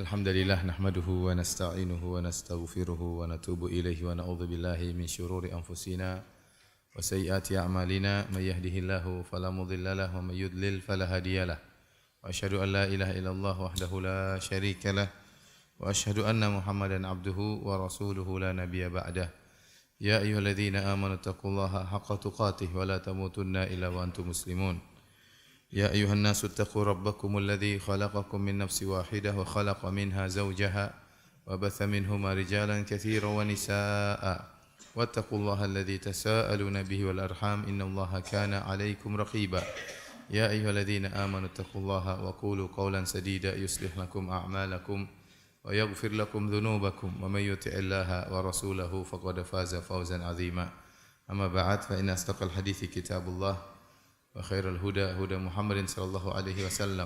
Alhamdulillah nahmaduhu wa nasta'inuhu wa nastaghfiruhu wa natubu ilaihi wa na'udzu billahi min syururi anfusina wa sayyiati a'malina may yahdihillahu fala mudilla lahu wa may yudlil fala hadiyalah wa asyhadu an la ilaha illallah wahdahu la syarika lah wa asyhadu anna Muhammadan abduhu wa rasuluhu la nabiyya ba'dah ya ayyuhalladzina amanu taqullaha haqqa tuqatih wa la tamutunna illa wa antum muslimun. يا أيها الناس اتقوا ربكم الذي خلقكم من نفس واحدة وخلق منها زوجها وبث منهما رجالا كثيرا ونساء واتقوا الله الذي تساءلون به والأرحام إن الله كان عليكم رقيبا يا أيها الذين آمنوا اتقوا الله وقولوا قولا سديدا يصلح لكم أعمالكم ويغفر لكم ذنوبكم ومن يطع الله ورسوله فقد فاز فوزا عظيما أما بعد فإن أصدق الحديث كتاب الله وخير الهدى هدى محمد صلى الله عليه وسلم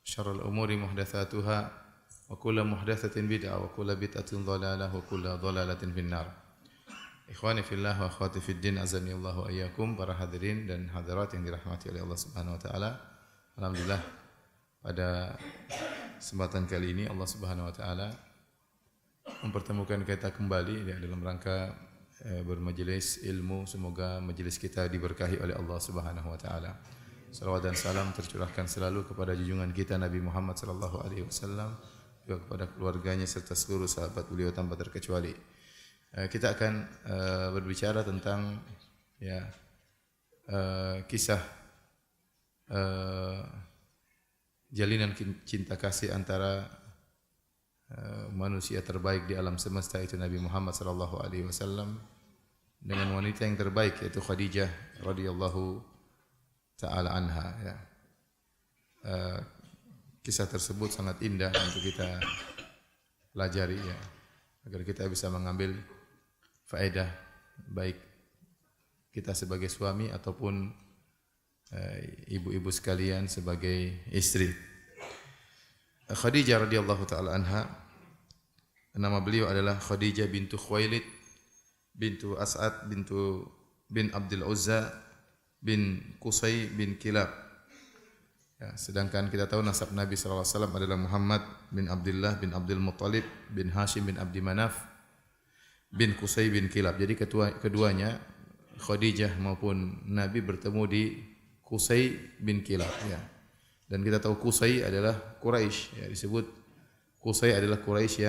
شر الأمور محدثاتها وكل محدثة بدعة وكل بدعة ضلالة وكل ضلالة في النار. Ikhwani fillah wa akhwati fid din azani Allah wa iyyakum, para hadirin dan hadirat yang dirahmati oleh Allah Subhanahu wa taala. Alhamdulillah pada kesempatan kali ini Allah Subhanahu wa taala mempertemukan kita kembali dalam rangka bermajelis ilmu. Semoga majelis kita diberkahi oleh Allah Subhanahu wa taala. Salawat dan salam tercurahkan selalu kepada junjungan kita Nabi Muhammad sallallahu alaihi wasallam, juga kepada keluarganya serta seluruh sahabat beliau tanpa terkecuali. Kita akan berbicara tentang kisah jalinan cinta kasih antara manusia terbaik di alam semesta, itu Nabi Muhammad sallallahu alaihi wasallam, dengan wanita yang terbaik yaitu Khadijah radhiyallahu taala anha. Kisah tersebut sangat indah untuk kita pelajari agar kita bisa mengambil faedah baik kita sebagai suami ataupun ibu-ibu sekalian sebagai istri. Khadijah radhiyallahu taala anha, nama beliau adalah Khadijah bintu Khuwailid bintu As'ad bin Abdul Uzza bin Qusay bin Kilab. Sedangkan kita tahu nasab Nabi sallallahu alaihi wasallam adalah Muhammad bin Abdullah bin Abdul Muttalib bin Hashim bin Abdi Manaf bin Qusay bin Kilab. Jadi keduanya Khadijah maupun Nabi bertemu di Qusay bin Kilab Dan kita tahu Qusay adalah Quraisy, disebut Qusay adalah Quraisy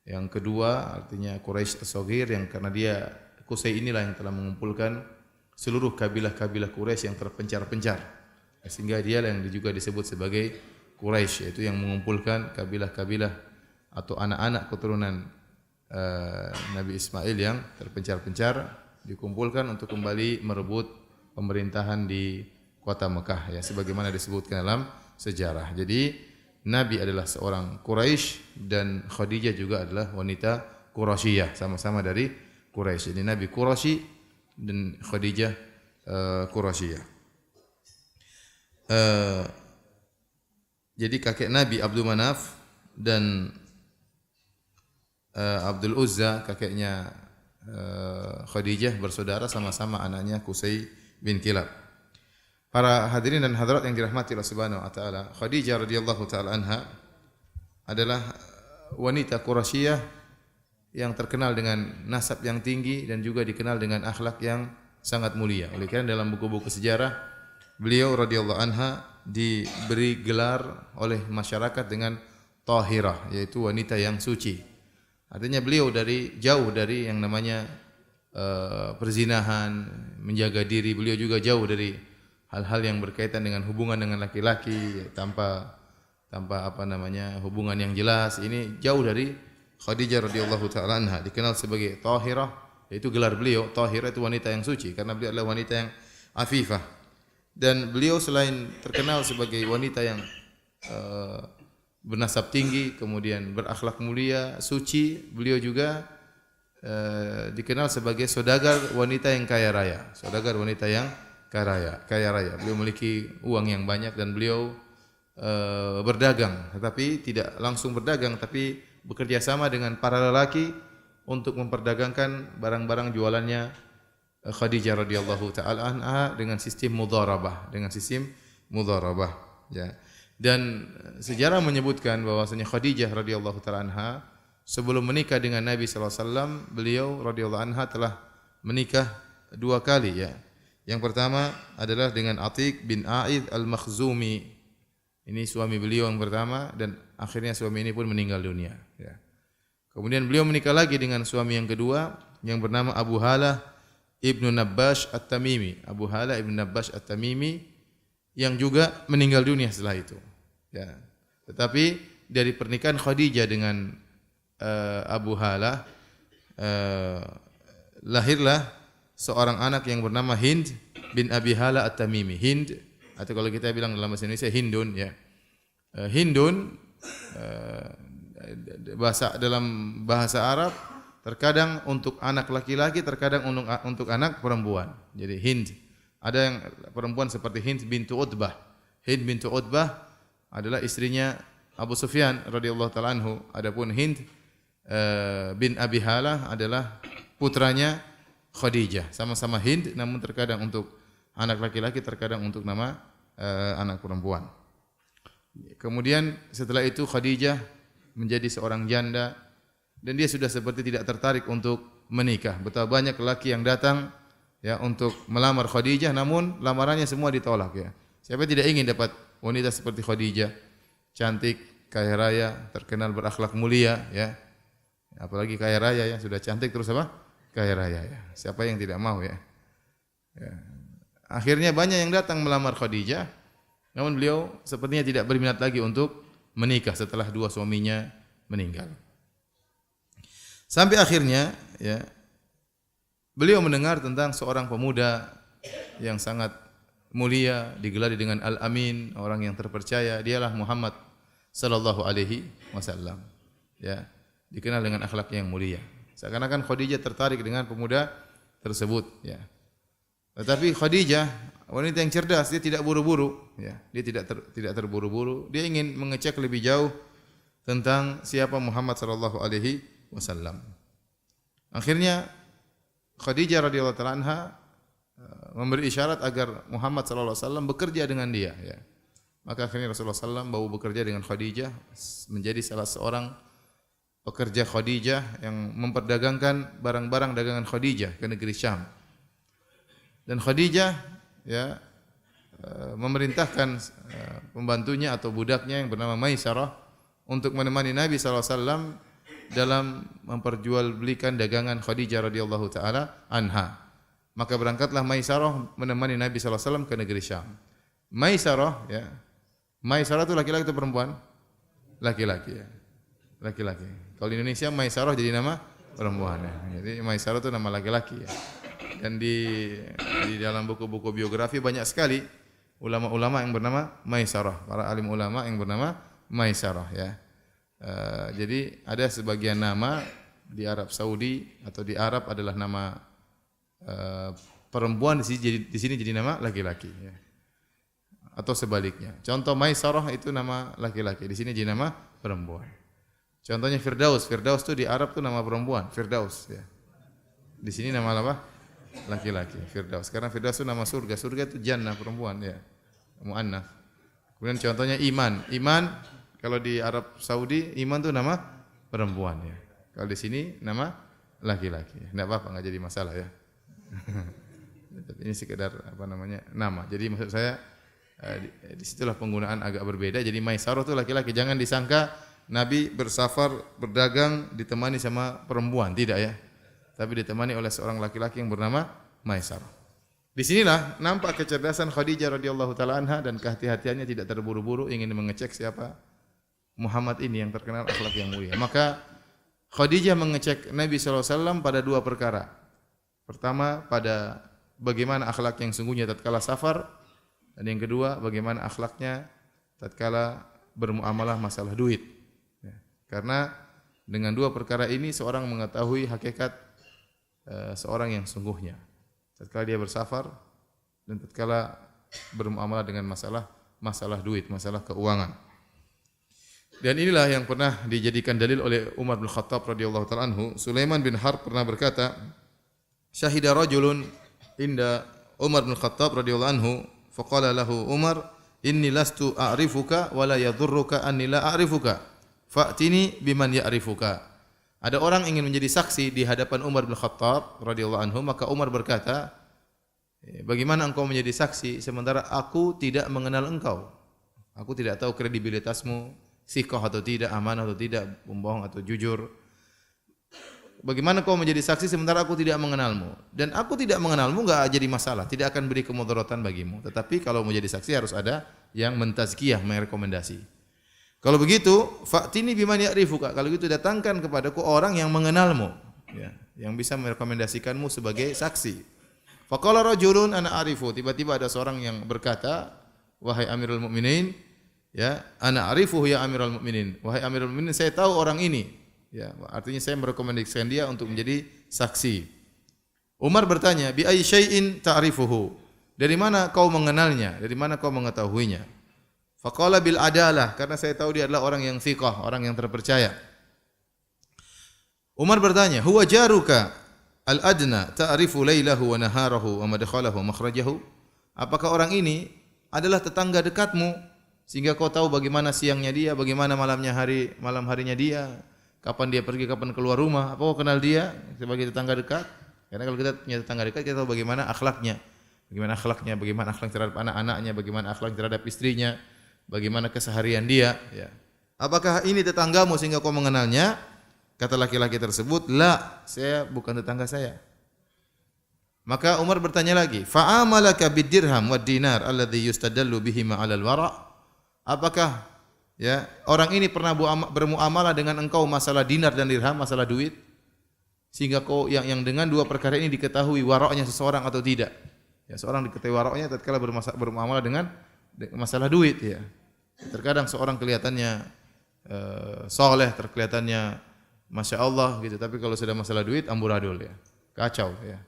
yang kedua, artinya Quraisy as-Shaghir, yang karena dia Qusay inilah yang telah mengumpulkan seluruh kabilah-kabilah Quraisy yang terpencar-pencar, sehingga dia yang juga disebut sebagai Quraisy, yaitu yang mengumpulkan kabilah-kabilah atau anak-anak keturunan Nabi Ismail yang terpencar-pencar, dikumpulkan untuk kembali merebut pemerintahan di kota Mekah, sebagaimana disebutkan dalam sejarah. Jadi Nabi adalah seorang Quraisy dan Khadijah juga adalah wanita Quraisyiyah, sama-sama dari Quraisy. Jadi Nabi Quraisy dan Khadijah Quraisyiyah. Jadi kakek Nabi Abdul Manaf dan Abdul Uzza, kakeknya Khadijah, bersaudara, sama-sama anaknya Qusay bin Kilab. Para hadirin dan hadirat yang dirahmati Allah Subhanahu wa taala, Khadijah radhiyallahu taala anha adalah wanita Quraisyiyah yang terkenal dengan nasab yang tinggi dan juga dikenal dengan akhlak yang sangat mulia. Oleh karena dalam buku-buku sejarah beliau radhiyallahu anha diberi gelar oleh masyarakat dengan Tahirah, yaitu wanita yang suci. Artinya beliau jauh dari yang namanya perzinahan, menjaga diri. Beliau juga jauh dari hal-hal yang berkaitan dengan hubungan dengan laki-laki tanpa hubungan yang jelas. Ini jauh dari Khadijah radhiyallahu taala anha, dikenal sebagai Tahirah, yaitu gelar beliau. Tahirah itu wanita yang suci karena beliau adalah wanita yang afifah. Dan beliau selain terkenal sebagai wanita yang bernasab tinggi, kemudian berakhlak mulia, suci, beliau juga dikenal sebagai saudagar wanita yang kaya raya. Saudagar wanita yang kaya raya. Beliau memiliki uang yang banyak dan beliau berdagang, tetapi tidak langsung berdagang, tapi bekerja sama dengan para lelaki untuk memperdagangkan barang-barang jualannya Khadijah radhiyallahu taala anha dengan sistem mudharabah, ya. Dan sejarah menyebutkan bahwasanya Khadijah radhiyallahu taala anha sebelum menikah dengan Nabi sallallahu alaihi wasallam, beliau radhiyallahu anha telah menikah 2 kali ya. Yang pertama adalah dengan Atiq bin A'id al-Makhzumi. Ini suami beliau yang pertama dan akhirnya suami ini pun meninggal dunia ya. Kemudian beliau menikah lagi dengan suami yang kedua yang bernama Abu Halah Ibnu Nabbash At-Tamimi. Abu Halah Ibnu Nabbash At-Tamimi yang juga meninggal dunia setelah itu. Ya. Tetapi dari pernikahan Khadijah dengan Abu Halah lahirlah seorang anak yang bernama Hind bin Abi Halah At-Tamimi. Hind atau kalau kita bilang dalam bahasa Indonesia Hindun ya. Hindun dalam bahasa Arab terkadang untuk anak laki-laki, terkadang untuk anak perempuan. Jadi Hind. Ada yang perempuan seperti Hind bintu Utbah. Hind bintu Utbah adalah istrinya Abu Sufyan radhiyallahu taala anhu. Adapun Hind bin Abi Halah adalah putranya Khadijah. Sama-sama Hind namun terkadang untuk anak laki-laki, terkadang untuk nama anak perempuan. Kemudian setelah itu Khadijah menjadi seorang janda dan dia sudah seperti tidak tertarik untuk menikah. Betapa banyak lelaki yang datang ya untuk melamar Khadijah namun lamarannya semua ditolak ya. Siapa tidak ingin dapat wanita seperti Khadijah, cantik, kaya raya, terkenal berakhlak mulia ya. Apalagi kaya raya ya, sudah cantik terus apa? Kaya raya ya. Siapa yang tidak mau ya? Ya. Akhirnya banyak yang datang melamar Khadijah, namun beliau sepertinya tidak berminat lagi untuk menikah setelah 2 suaminya meninggal. Sampai akhirnya ya beliau mendengar tentang seorang pemuda yang sangat mulia, digelari dengan Al-Amin, orang yang terpercaya. Dialah Muhammad sallallahu alaihi wasallam. Ya, dikenal dengan akhlak yang mulia. Seakan-akan Khadijah tertarik dengan pemuda tersebut, ya. Tetapi Khadijah wanita yang cerdas, dia tidak buru-buru, ya. Dia tidak terburu-buru. Dia ingin mengecek lebih jauh tentang siapa Muhammad sallallahu alaihi wasallam. Akhirnya Khadijah radhiyallahu taala anha memberi isyarat agar Muhammad sallallahu alaihi wasallam bekerja dengan dia, ya. Maka akhirnya Rasulullah sallallahu alaihi wasallam bekerja dengan Khadijah menjadi salah seorang pekerja Khadijah yang memperdagangkan barang-barang dagangan Khadijah ke negeri Syam. Dan Khadijah ya memerintahkan pembantunya atau budaknya yang bernama Maisarah untuk menemani Nabi sallallahu alaihi wasallam dalam memperjualbelikan dagangan Khadijah radhiyallahu taala anha. Maka berangkatlah Maisarah menemani Nabi sallallahu alaihi wasallam ke negeri Syam. Maisarah ya. Maisarah itu laki-laki atau perempuan? Laki-laki ya. Laki-laki. Kalau di Indonesia Maisarah jadi nama perempuan ya. Jadi Maisarah itu nama laki-laki ya. Dan di dalam buku-buku biografi banyak sekali ulama-ulama yang bernama Maisarah, para alim ulama yang bernama Maisarah ya. Jadi ada sebagian nama di Arab Saudi atau di Arab adalah nama perempuan, di sini jadi nama laki-laki ya. Atau sebaliknya. Contoh Maisarah itu nama laki-laki, di sini jadi nama perempuan. Contohnya Firdaus, Firdaus itu di Arab itu nama perempuan, Firdaus ya. Di sini nama apa? Laki-laki, Firdaus. Karena Firdaus itu nama surga, surga itu jannah perempuan ya. Muannats. Kemudian contohnya Iman, Iman kalau di Arab Saudi Iman itu nama perempuan ya. Kalau di sini nama laki-laki. Enggak apa-apa, enggak jadi masalah ya. Ini sekedar apa namanya? Nama. Jadi maksud saya di situlah penggunaan agak berbeda. Jadi Maisarah itu laki-laki. Jangan disangka Nabi bersafar, berdagang ditemani sama perempuan, tidak ya. Tapi ditemani oleh seorang laki-laki yang bernama Maisarah. Di sinilah nampak kecerdasan Khadijah radhiyallahu taala anha dan kehati-hatiannya, tidak terburu-buru ingin mengecek siapa Muhammad ini yang terkenal akhlak yang mulia. Maka Khadijah mengecek Nabi sallallahu alaihi wasallam pada 2 perkara. Pertama, pada bagaimana akhlak yang sungguhnya tatkala safar, dan yang kedua bagaimana akhlaknya tatkala bermuamalah masalah duit. Ya. Karena dengan 2 perkara ini seorang mengetahui hakikat seorang yang sungguhnya. Tatkala dia bersafar dan tatkala bermuamalah dengan masalah duit, masalah keuangan. Dan inilah yang pernah dijadikan dalil oleh Umar bin Khattab radhiyallahu taala anhu. Sulaiman bin Harb pernah berkata, "Syahida rajulun inda Umar bin Khattab radhiyallahu anhu, faqala lahu Umar, inni lastu a'rifuka wa la yadhurruka anni la a'rifuka. Fa'tini biman ya'rifuka. Ada orang ingin menjadi saksi di hadapan Umar bin Khattab radhiyallahu anhu, maka Umar berkata, bagaimana engkau menjadi saksi sementara aku tidak mengenal engkau? Aku tidak tahu kredibilitasmu, siqah atau tidak, amanah atau tidak, pembohong atau jujur. Bagaimana kau menjadi saksi sementara aku tidak mengenalmu? Dan aku tidak mengenalmu enggak jadi masalah, tidak akan beri kemudaratan bagimu. Tetapi kalau menjadi saksi harus ada yang mentazkiyah, merekomendasi. Kalau begitu, fa'tini biman ya'rifuka. Kalau gitu datangkan kepadaku orang yang mengenalmu, ya, yang bisa merekomendasikanmu sebagai saksi. Faqala rajulun ana a'rifu. Tiba-tiba ada seorang yang berkata, wahai Amirul Mukminin, ya, ana a'rifuhu ya Amirul Mukminin. Wahai Amirul Mukminin, saya tahu orang ini. Ya, artinya saya merekomendasikan dia untuk menjadi saksi. Umar bertanya, bi ayyi syai'in ta'rifuhu? Dari mana kau mengenalnya? Dari mana kau mengetahuinya? Faqala bil adalah, karena saya tahu dia adalah orang yang thiqah, orang yang terpercaya. Umar bertanya, huwa jaruka al-adna ta'rifu lailahu wa naharahu wa madkhalahu wa makhrajahu? Apakah orang ini adalah tetangga dekatmu sehingga kau tahu bagaimana siangnya dia, bagaimana malam harinya dia? Kapan dia pergi, kapan keluar rumah? Apa kau kenal dia sebagai tetangga dekat? Karena kalau kita punya tetangga dekat, kita tahu bagaimana akhlaknya. Bagaimana akhlak terhadap anak-anaknya, bagaimana akhlak terhadap istrinya, bagaimana keseharian dia. Ya. Apakah ini tetanggamu sehingga kau mengenalnya? Kata laki-laki tersebut, la, saya bukan tetangga saya. Maka Umar bertanya lagi, fa'amalaka bid-dirham wad-dinar alladhi yustadallu bihima 'alal wara'? Apakah ya, orang ini pernah bermuamalah dengan engkau masalah dinar dan dirham, masalah duit, sehingga kau yang dengan dua perkara ini diketahui waroknya seseorang atau tidak. Ya, seorang diketahui waroknya tatkala bermuamalah dengan masalah duit. Ya. Terkadang seorang kelihatannya soleh, terkelihatannya masya Allah gitu, tapi kalau sudah masalah duit amburadul ya, kacau ya.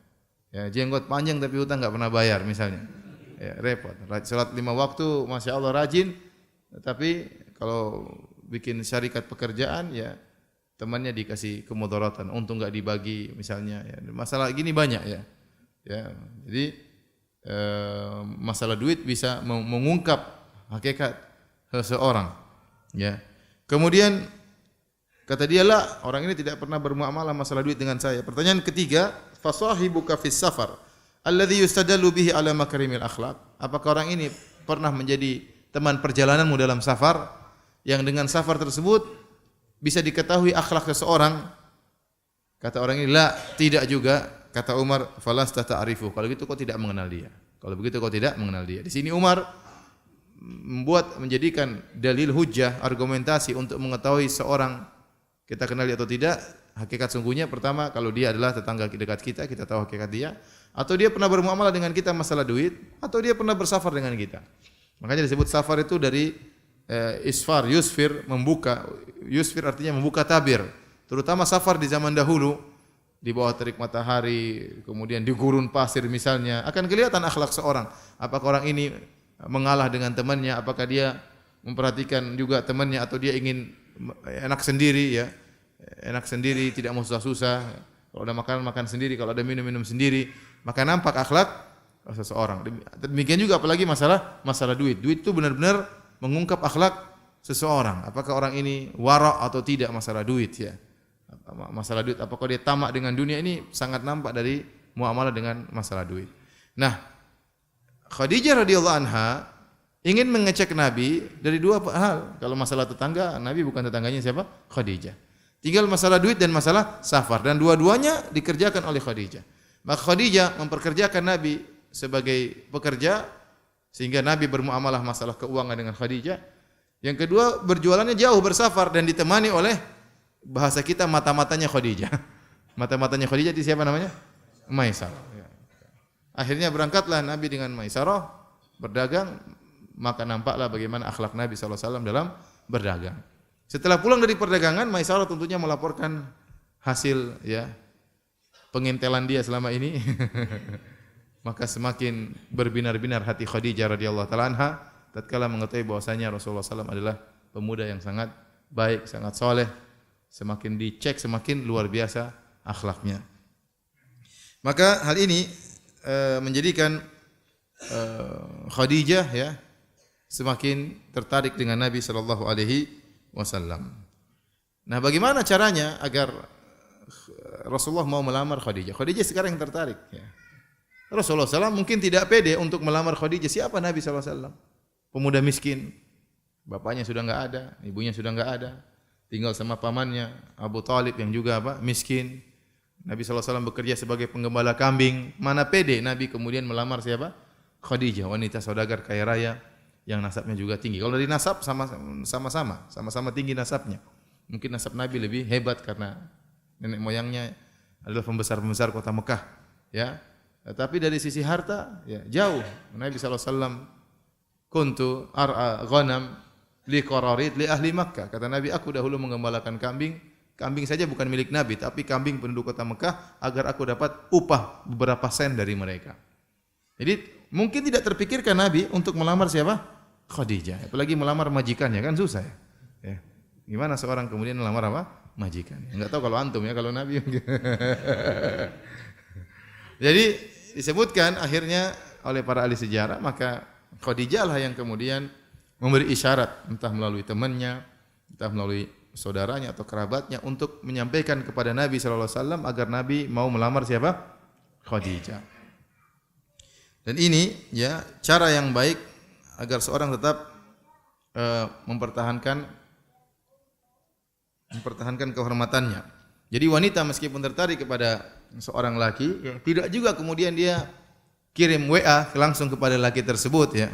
Ya, jenggot panjang tapi hutang nggak pernah bayar misalnya, ya, repot. Salat 5 waktu masya Allah rajin, tapi kalau bikin syarikat pekerjaan ya temannya dikasih kemudaratan, untung enggak dibagi misalnya ya. Masalah gini banyak ya. Ya, jadi masalah duit bisa mengungkap hakikat seseorang ya. Kemudian kata dia lah, orang ini tidak pernah bermuamalah masalah duit dengan saya. Pertanyaan ketiga, fasahibuka fis safar alladhi yustadallu bihi ala makarimil akhlaq? Apakah orang ini pernah menjadi teman perjalananmu dalam safar, yang dengan safar tersebut bisa diketahui akhlak seseorang? Kata orang ini, la, tidak juga. Kata Umar, falasta ta'rifu. Kalau gitu kau tidak mengenal dia. Kalau begitu kau tidak mengenal dia. Di sini Umar menjadikan dalil hujjah, argumentasi untuk mengetahui seorang kita kenal dia atau tidak. Hakikat sungguhnya pertama, kalau dia adalah tetangga dekat kita, kita tahu hakikat dia, atau dia pernah bermuamalah dengan kita masalah duit, atau dia pernah bersafar dengan kita. Makanya disebut safar itu dari isfar, yusfir, membuka. Yusfir artinya membuka tabir. Terutama safar di zaman dahulu, di bawah terik matahari, kemudian di gurun pasir misalnya, akan kelihatan akhlak seorang. Apakah orang ini mengalah dengan temannya, apakah dia memperhatikan juga temannya, atau dia ingin enak sendiri ya. Enak sendiri, tidak mau susah-susah. Kalau ada makan, makan sendiri, kalau ada minum, minum sendiri. Maka nampak akhlak seseorang. Demikian juga apalagi masalah duit. Duit itu benar-benar mengungkap akhlak seseorang. Apakah orang ini wara' atau tidak masalah duit ya. Masalah duit, apakah dia tamak dengan dunia, ini sangat nampak dari muamalah dengan masalah duit. Nah, Khadijah radhiyallahu anha ingin mengecek Nabi dari dua hal. Kalau masalah tetangga, Nabi bukan tetangganya siapa? Khadijah. Tinggal masalah duit dan masalah safar, dan dua-duanya dikerjakan oleh Khadijah. Maka Khadijah memperkerjakan Nabi sebagai pekerja, sehingga Nabi bermuamalah masalah keuangan dengan Khadijah. Yang kedua, berjualannya jauh bersafar dan ditemani oleh, bahasa kita, mata-matanya Khadijah. Mata-matanya Khadijah itu siapa namanya? Maisarah. Akhirnya berangkatlah Nabi dengan Maisarah berdagang, maka nampaklah bagaimana akhlak Nabi SAW dalam berdagang. Setelah pulang dari perdagangan, Maisarah tentunya melaporkan hasil ya pengintelan dia selama ini. Maka semakin berbinar-binar hati Khadijah radhiyallahu taala anha tatkala mengetahui bahwasanya Rasulullah SAW adalah pemuda yang sangat baik, sangat soleh. Semakin dicek semakin luar biasa akhlaknya. Maka hal ini menjadikan Khadijah ya semakin tertarik dengan Nabi sallallahu alaihi wasallam. Nah, bagaimana caranya agar Rasulullah mau melamar Khadijah? Khadijah sekarang yang tertarik ya. Rasulullah SAW mungkin tidak pede untuk melamar Khadijah. Siapa Nabi SAW? Pemuda miskin. Bapaknya sudah enggak ada, ibunya sudah enggak ada. Tinggal sama pamannya Abu Talib yang juga miskin. Nabi SAW bekerja sebagai penggembala kambing. Mana pede Nabi kemudian melamar siapa? Khadijah, wanita saudagar kaya raya yang nasabnya juga tinggi. Kalau dari nasab sama-sama tinggi nasabnya. Mungkin nasab Nabi lebih hebat karena nenek moyangnya adalah pembesar-pembesar kota Mekah, ya. Tapi dari sisi harta, ya jauh. Nabi SAW kuntu ar'a ghanam li qararid li ahli Makkah. Kata Nabi, aku dahulu menggembalakan kambing. Kambing saja bukan milik Nabi, tapi kambing penduduk kota Mekah agar aku dapat upah beberapa sen dari mereka. Jadi mungkin tidak terpikirkan Nabi untuk melamar siapa? Khadijah. Apalagi melamar majikannya, kan susah ya. Ya. Gimana seorang kemudian melamar apa? Majikan. Enggak tahu kalau antum ya, kalau Nabi. Jadi disebutkan akhirnya oleh para ahli sejarah, maka Khadijah lah yang kemudian memberi isyarat entah melalui temannya, entah melalui saudaranya atau kerabatnya untuk menyampaikan kepada Nabi sallallahu alaihi wasallam agar Nabi mau melamar siapa? Khadijah. Dan ini ya cara yang baik agar seorang tetap mempertahankan kehormatannya. Jadi wanita meskipun tertarik kepada seorang laki, ya, tidak juga kemudian dia kirim WA langsung kepada laki tersebut ya.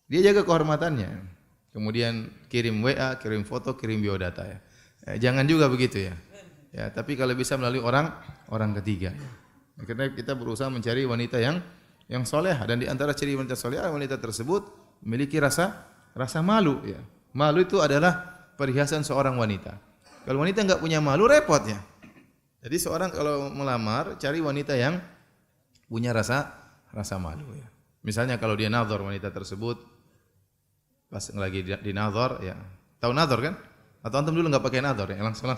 Dia jaga kehormatannya. Kemudian kirim WA, kirim foto, kirim biodata ya. Jangan juga begitu ya. Ya, tapi kalau bisa melalui orang ketiga ya. Karena kita berusaha mencari wanita yang soleh, dan di antara ciri wanita soleh, wanita tersebut memiliki rasa malu ya. Malu itu adalah perhiasan seorang wanita. Kalau wanita enggak punya malu, repot ya. Jadi seorang kalau melamar cari wanita yang punya rasa malu ya. Misalnya kalau dia nazar wanita tersebut pas lagi di nazar ya. Tahu nazar kan? Atau antum dulu enggak pakai nazar ya, langsung.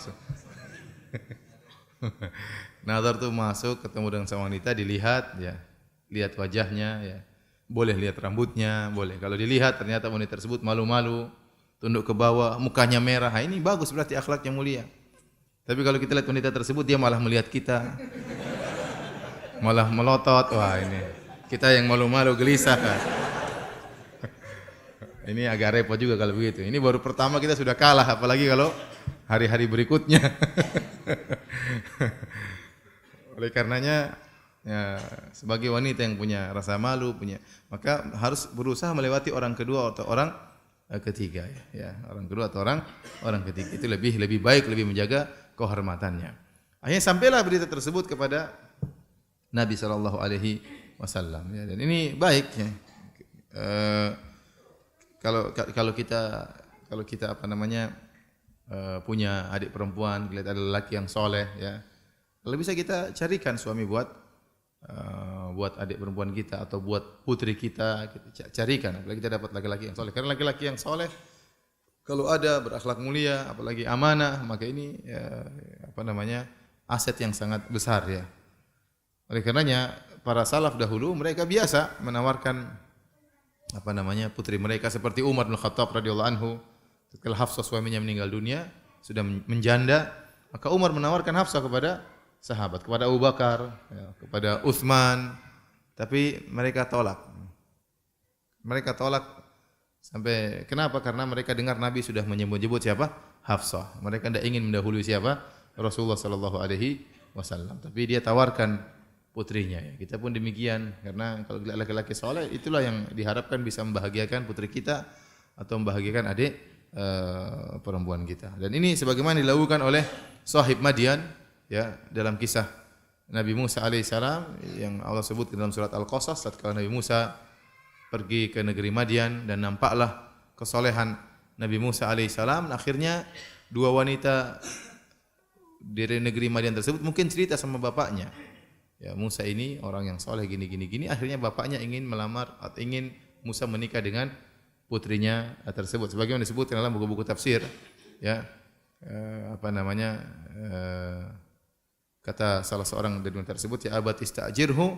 Nazar tuh masuk ketemu dengan seorang wanita, dilihat ya. Lihat wajahnya ya. Boleh lihat rambutnya, boleh. Kalau dilihat ternyata wanita tersebut malu-malu, tunduk ke bawah, mukanya merah, ini bagus berarti akhlaknya mulia. Tapi kalau kita lihat wanita tersebut dia malah melihat kita, malah melotot, wah ini kita yang malu-malu gelisah kan. Ini agak repot juga kalau begitu. Ini baru pertama kita sudah kalah, apalagi kalau hari-hari berikutnya. Oleh karenanya ya, sebagai wanita yang punya rasa malu, maka harus berusaha melewati orang kedua atau orang ketiga ya. Orang kedua atau orang ketiga itu lebih baik, lebih menjaga kehormatannya. Akhirnya sampailah berita tersebut kepada Nabi sallallahu alaihi wasallam ya. Dan ini baik ya. Kalau kita punya adik perempuan, lihat ada lelaki yang soleh ya. Kalau bisa kita carikan suami buat adik perempuan kita atau buat putri kita carikan. Apalagi kita dapat laki-laki yang soleh. Karena laki-laki yang soleh kalau ada berakhlak mulia, apalagi amanah, maka ini aset yang sangat besar ya. Oleh karenanya para salaf dahulu mereka biasa menawarkan putri mereka, seperti Umar bin Khattab radhiyallahu anhu. Setelah Hafsah suaminya meninggal dunia, sudah menjanda, maka Umar menawarkan Hafsah kepada sahabat, kepada Abu Bakar, ya, kepada Utsman, tapi mereka tolak. Mereka tolak sampai kenapa? Karena mereka dengar Nabi sudah menyebut siapa? Hafsah. Mereka tidak ingin mendahului siapa? Rasulullah sallallahu alaihi wasallam. Tapi dia tawarkan putrinya ya. Kita pun demikian, karena kalau laki-laki soleh itulah yang diharapkan bisa membahagiakan putri kita atau membahagiakan adik perempuan kita. Dan ini sebagaimana dilakukan oleh sahib Madian ya, dalam kisah Nabi Musa alaihissalam yang Allah sebut dalam surat Al-Qasas, tatkala Nabi Musa pergi ke negeri Madian dan nampaklah kesolehan Nabi Musa alaihissalam. Akhirnya dua wanita dari negeri Madian tersebut mungkin cerita sama bapaknya. Ya, Musa ini orang yang soleh gini. Akhirnya bapaknya ingin melamar atau ingin Musa menikah dengan putrinya tersebut. Sebagaimana disebutkan dalam buku-buku tafsir, ya, kata salah seorang dari wanita tersebut, ya abati ista'jirhu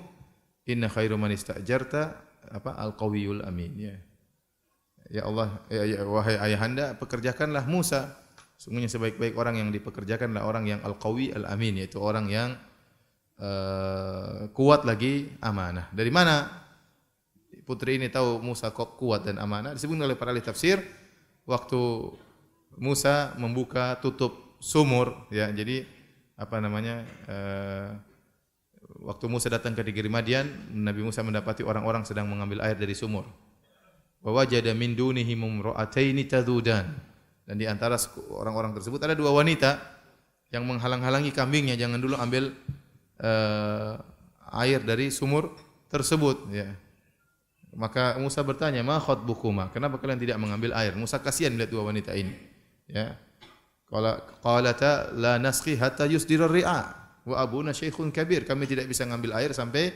inna khairu man ista'jarta al-qawiyul amin. Ya. ya Allah, wahai ayahanda, pekerjakanlah Musa. Sungguhnya sebaik-baik orang yang dipekerjakanlah orang yang al-qawi al-amin, yaitu orang yang kuat lagi amanah. Dari mana putri ini tahu Musa kok kuat dan amanah? Disebut oleh para ahli tafsir, waktu Musa membuka tutup sumur, ya. Jadi apa namanya? Waktu Musa datang ke negeri Madian, Nabi Musa mendapati orang-orang sedang mengambil air dari sumur. Wa wajada min dunihim imra'ataini tadudan. Dan di antara orang-orang tersebut ada dua wanita yang menghalang-halangi kambingnya, jangan dulu ambil air dari sumur tersebut, ya. Maka Musa bertanya, "Ma khatbukuma? Kenapa kalian tidak mengambil air?" Musa kasihan melihat dua wanita ini, ya. Qalata la nasqi hatta yusdira ar-ri'a wa abuna syaikhun kabir. Kami tidak bisa mengambil air sampai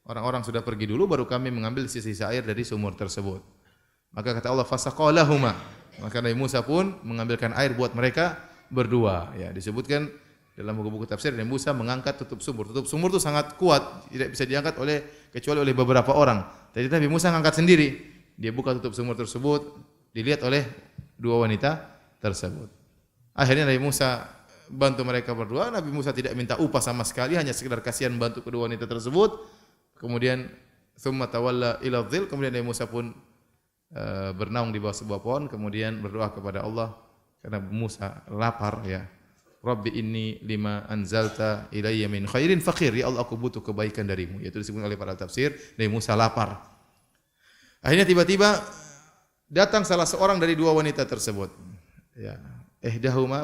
orang-orang sudah pergi dulu, baru kami mengambil sisa-sisa air dari sumur tersebut. Maka kata Allah, fasaqalahuma. Maka Nabi Musa pun mengambilkan air buat mereka berdua. Ya, disebutkan dalam buku-buku tafsir, Nabi Musa mengangkat tutup sumur. Tutup sumur itu sangat kuat, tidak bisa diangkat kecuali oleh beberapa orang. Jadi Nabi Musa mengangkat sendiri. Dia buka tutup sumur tersebut, dilihat oleh dua wanita tersebut. Akhirnya Nabi Musa bantu mereka berdua. Nabi Musa tidak minta upah sama sekali, hanya sekedar kasihan bantu kedua wanita tersebut. Kemudian thumma tawalla ila dhil, kemudian Nabi Musa pun bernaung di bawah sebuah pohon, kemudian berdoa kepada Allah karena Musa lapar, ya. Rabbi inni lima anzalta ilayya min khairin faqir. Ya Allah, aku butuh kebaikan darimu. Yaitu disebut oleh para tafsir, Nabi Musa lapar. Akhirnya tiba-tiba datang salah seorang dari dua wanita tersebut. Ya. Ihdahuma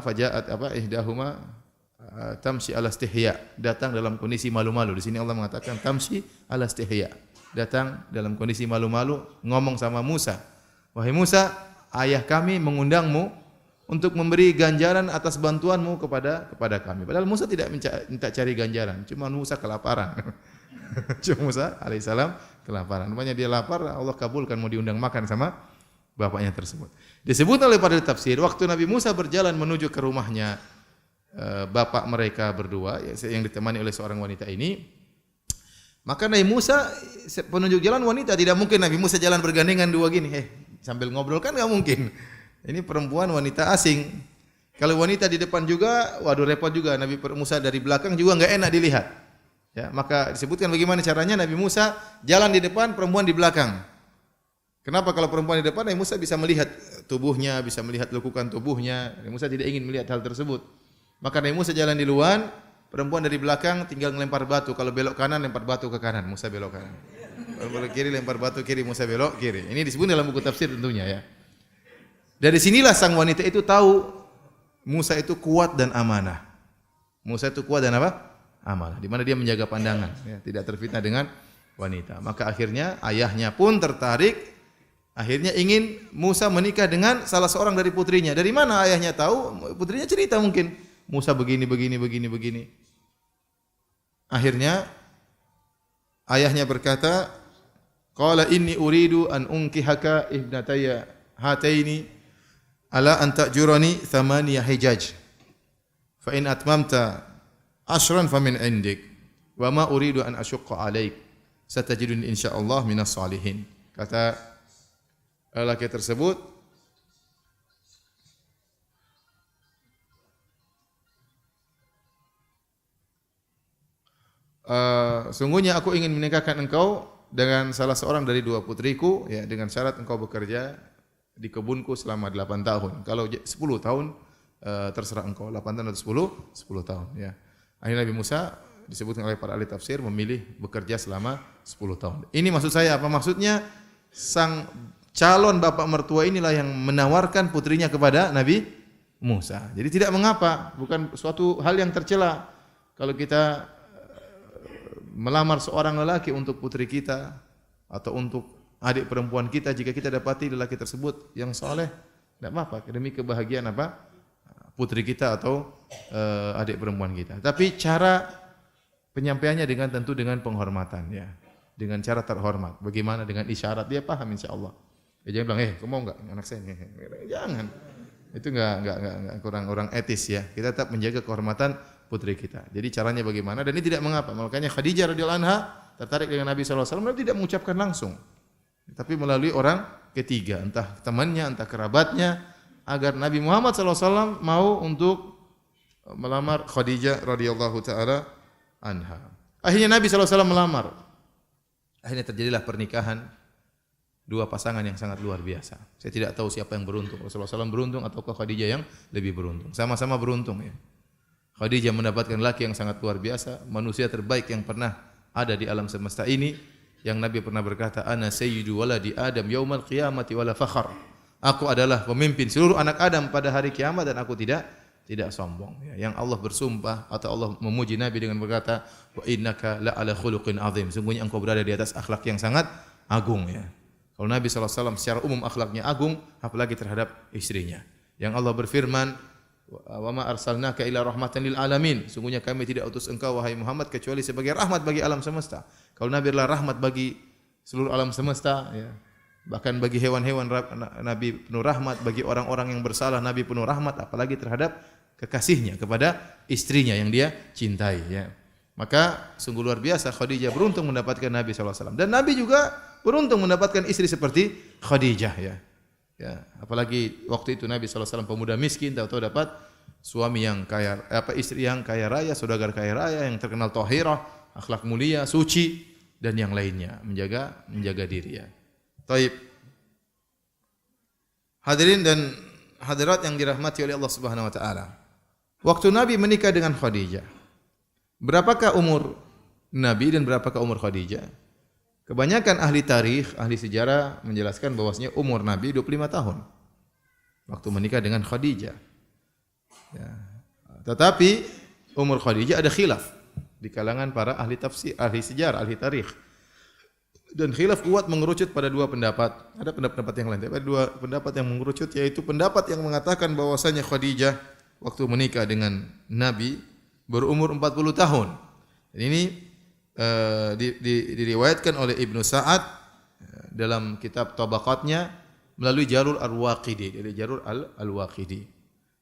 tamshi ala istihya, datang dalam kondisi malu-malu. Di sini Allah mengatakan tamshi ala istihya, datang dalam kondisi malu-malu, ngomong sama Musa, "Wahai Musa, ayah kami mengundangmu untuk memberi ganjaran atas bantuanmu kepada kami." Padahal Musa tidak minta cari ganjaran, cuma Musa kelaparan. Cuma Musa alaihissalam kelaparan. Rupanya dia lapar, Allah kabulkan mau diundang makan sama bapaknya tersebut. Disebut oleh para tafsir, waktu Nabi Musa berjalan menuju ke rumahnya bapak mereka berdua, yang ditemani oleh seorang wanita ini, maka Nabi Musa penunjuk jalan wanita. Tidak mungkin Nabi Musa jalan bergandengan dua gini, sambil ngobrol, kan nggak mungkin. Ini perempuan wanita asing. Kalau wanita di depan juga, waduh repot juga. Nabi Musa dari belakang juga nggak enak dilihat. Ya, maka disebutkan bagaimana caranya Nabi Musa jalan di depan, perempuan di belakang. Kenapa? Kalau perempuan di depan, Nabi Musa bisa melihat tubuhnya, bisa melihat lekukan tubuhnya. Nabi Musa tidak ingin melihat hal tersebut. Maka Nabi Musa jalan di luar, perempuan dari belakang tinggal melempar batu. Kalau belok kanan, lempar batu ke kanan, Musa belok kanan. Kalau belok kiri, lempar batu kiri, Musa belok kiri. Ini disebut dalam buku tafsir tentunya, ya. Dari sinilah sang wanita itu tahu Musa itu kuat dan amanah. Musa itu kuat dan apa? Amanah. Di mana dia menjaga pandangan, ya, tidak terfitnah dengan wanita. Maka akhirnya ayahnya pun tertarik. Akhirnya ingin Musa menikah dengan salah seorang dari putrinya. Dari mana ayahnya tahu? Putrinya cerita mungkin. Musa begini. Akhirnya ayahnya berkata, "Qala inni uridu an unkihaka ibnataya hataini ala an ta'jurani thamaniya hijaj. Fa in atmamta ashran famin indik. Wa ma uridu an ashqa alaik. Satajiduni insyaallah minas salihin." Kata lelaki tersebut, sungguhnya aku ingin menikahkan engkau dengan salah seorang dari dua putriku, ya, dengan syarat engkau bekerja di kebunku selama 8 tahun. Kalau 10 tahun terserah engkau, 8 tahun atau 10 tahun, ya. Akhirnya Nabi Musa disebutkan oleh para ahli tafsir memilih bekerja selama 10 tahun. Ini maksud saya apa? Maksudnya sang calon bapak mertua inilah yang menawarkan putrinya kepada Nabi Musa. Jadi tidak mengapa, bukan suatu hal yang tercela kalau kita melamar seorang lelaki untuk putri kita atau untuk adik perempuan kita, jika kita dapati lelaki tersebut yang saleh, tidak apa-apa, demi kebahagiaan apa? Putri kita atau adik perempuan kita. Tapi cara penyampaiannya tentu dengan penghormatan, ya. Dengan cara terhormat. Bagaimana? Dengan isyarat, dia paham insyaallah. Ya, jangan bilang, kamu mau enggak anak saya? Jangan. Itu enggak kurang orang etis, ya. Kita tetap menjaga kehormatan putri kita. Jadi caranya bagaimana? Dan ini tidak mengapa. Makanya Khadijah radhiyallahu anha tertarik dengan Nabi sallallahu alaihi wasallam, Nabi tidak mengucapkan langsung. tapi melalui orang ketiga, entah temannya, entah kerabatnya, agar Nabi Muhammad SAW mau untuk melamar Khadijah radhiyallahu taala anha. Akhirnya Nabi SAW melamar. Akhirnya terjadilah pernikahan dua pasangan yang sangat luar biasa. Saya tidak tahu siapa yang beruntung, Rasulullah SAW beruntung ataukah Khadijah yang lebih beruntung. Sama-sama beruntung ya. Khadijah mendapatkan laki yang sangat luar biasa, manusia terbaik yang pernah ada di alam semesta ini, yang Nabi pernah berkata, "Ana sayyidu waladi Adam yaumal qiyamati wala fakhar." Aku adalah pemimpin seluruh anak Adam pada hari kiamat dan aku tidak sombong. Ya, yang Allah bersumpah atau Allah memuji Nabi dengan berkata, "Wa innaka la ala khuluqin azim." Sungguhnya engkau berada di atas akhlak yang sangat agung ya. Kalau Nabi SAW secara umum akhlaknya agung, apalagi terhadap istrinya. Yang Allah berfirman, "Wa ma arsalnaka illa rahmatan lil alamin." Sungguhnya kami tidak utus engkau wahai Muhammad kecuali sebagai rahmat bagi alam semesta. Kalau Nabi adalah rahmat bagi seluruh alam semesta ya. Bahkan bagi hewan-hewan Nabi penuh rahmat, bagi orang-orang yang bersalah Nabi penuh rahmat, apalagi terhadap kekasihnya, kepada istrinya yang dia cintai ya. Maka sungguh luar biasa Khadijah beruntung mendapatkan Nabi SAW. Dan Nabi juga beruntung mendapatkan istri seperti Khadijah ya. Ya, apalagi waktu itu Nabi SAW pemuda miskin, tahu-tahu dapat suami yang kaya, istri yang kaya raya, saudagar kaya raya yang terkenal thahirah, akhlak mulia, suci dan yang lainnya, menjaga diri ya. Taib. Hadirin dan hadirat yang dirahmati oleh Allah Subhanahu wa taala. Waktu Nabi menikah dengan Khadijah, berapakah umur Nabi dan berapakah umur Khadijah? Kebanyakan ahli tarikh, ahli sejarah menjelaskan bahwasanya umur Nabi 25 tahun waktu menikah dengan Khadijah. Ya. Tetapi umur Khadijah ada khilaf di kalangan para ahli tafsir, ahli sejarah, ahli tarikh. Dan khilaf kuat mengerucut pada dua pendapat. Ada pendapat yang lain, tapi ada dua pendapat yang mengerucut, yaitu pendapat yang mengatakan bahwasanya Khadijah waktu menikah dengan Nabi berumur 40 tahun. Dan ini diriwayatkan oleh Ibnu Sa'ad dalam kitab Tabaqatnya melalui Jalur Al-Waqidi, dari Jalur Al-Waqidi.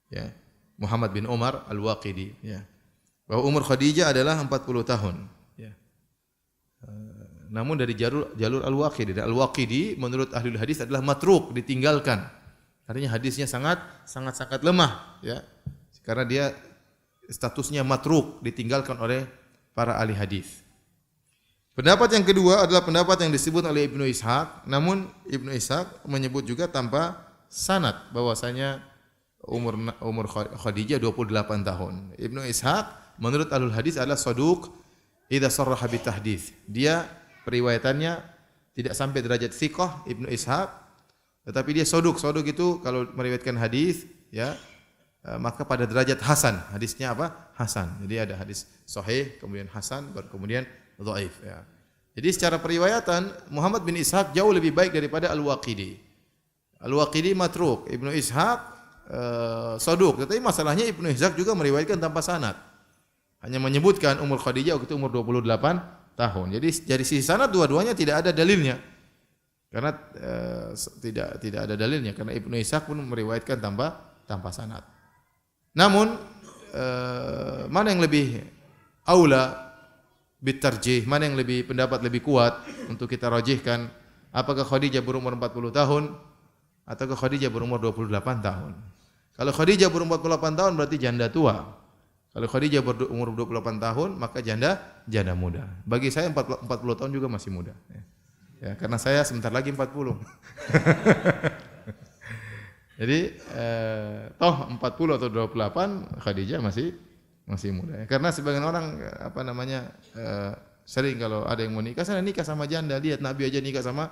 Ya. Muhammad bin Umar Al-Waqidi, ya. Bahwa umur Khadijah adalah 40 tahun, ya. Namun dari jalur Al-Waqidi, dan Al-Waqidi menurut ahli hadis adalah matruk, ditinggalkan. Artinya hadisnya sangat lemah ya. Karena dia statusnya matruk, ditinggalkan oleh para ahli hadis. Pendapat yang kedua adalah pendapat yang disebut oleh Ibnu Ishaq, namun Ibnu Ishaq menyebut juga tanpa sanad bahwasanya umur Khadijah 28 tahun. Ibnu Ishaq menurut ahlul hadis adalah saduq idza sarraha bi tahdits. Dia periwayatannya tidak sampai derajat thiqah Ibnu Ishaq, tetapi dia saduq. Saduq itu kalau meriwayatkan hadis ya, maka pada derajat hasan. Hadisnya apa? Hasan. Jadi ada hadis sahih, kemudian hasan, baru kemudian dhaif ya. Jadi secara periwayatan Muhammad bin Ishaq jauh lebih baik daripada Al-Waqidi. Al-Waqidi matruk, Ibnu Ishaq saduq. Tetapi masalahnya Ibnu Ishaq juga meriwayatkan tanpa sanad. Hanya menyebutkan umur Khadijah waktu itu umur 28 tahun. Jadi dari sisi sanad dua-duanya tidak ada dalilnya. Karena tidak ada dalilnya karena Ibnu Ishaq pun meriwayatkan tanpa sanad. Namun mana yang lebih aula bitarjih, mana yang lebih pendapat lebih kuat untuk kita rajihkan, apakah Khadijah berumur 40 tahun ataukah Khadijah berumur 28 tahun? Kalau Khadijah berumur 48 tahun berarti janda tua. Kalau Khadijah berumur 28 tahun maka janda muda. Bagi saya 40 tahun juga masih muda. Ya, karena saya sebentar lagi 40. Jadi toh 40 atau 28 Khadijah masih muda. Ya. Karena sebagian orang sering kalau ada yang mau nikah, saya nikah sama janda. Lihat Nabi aja nikah sama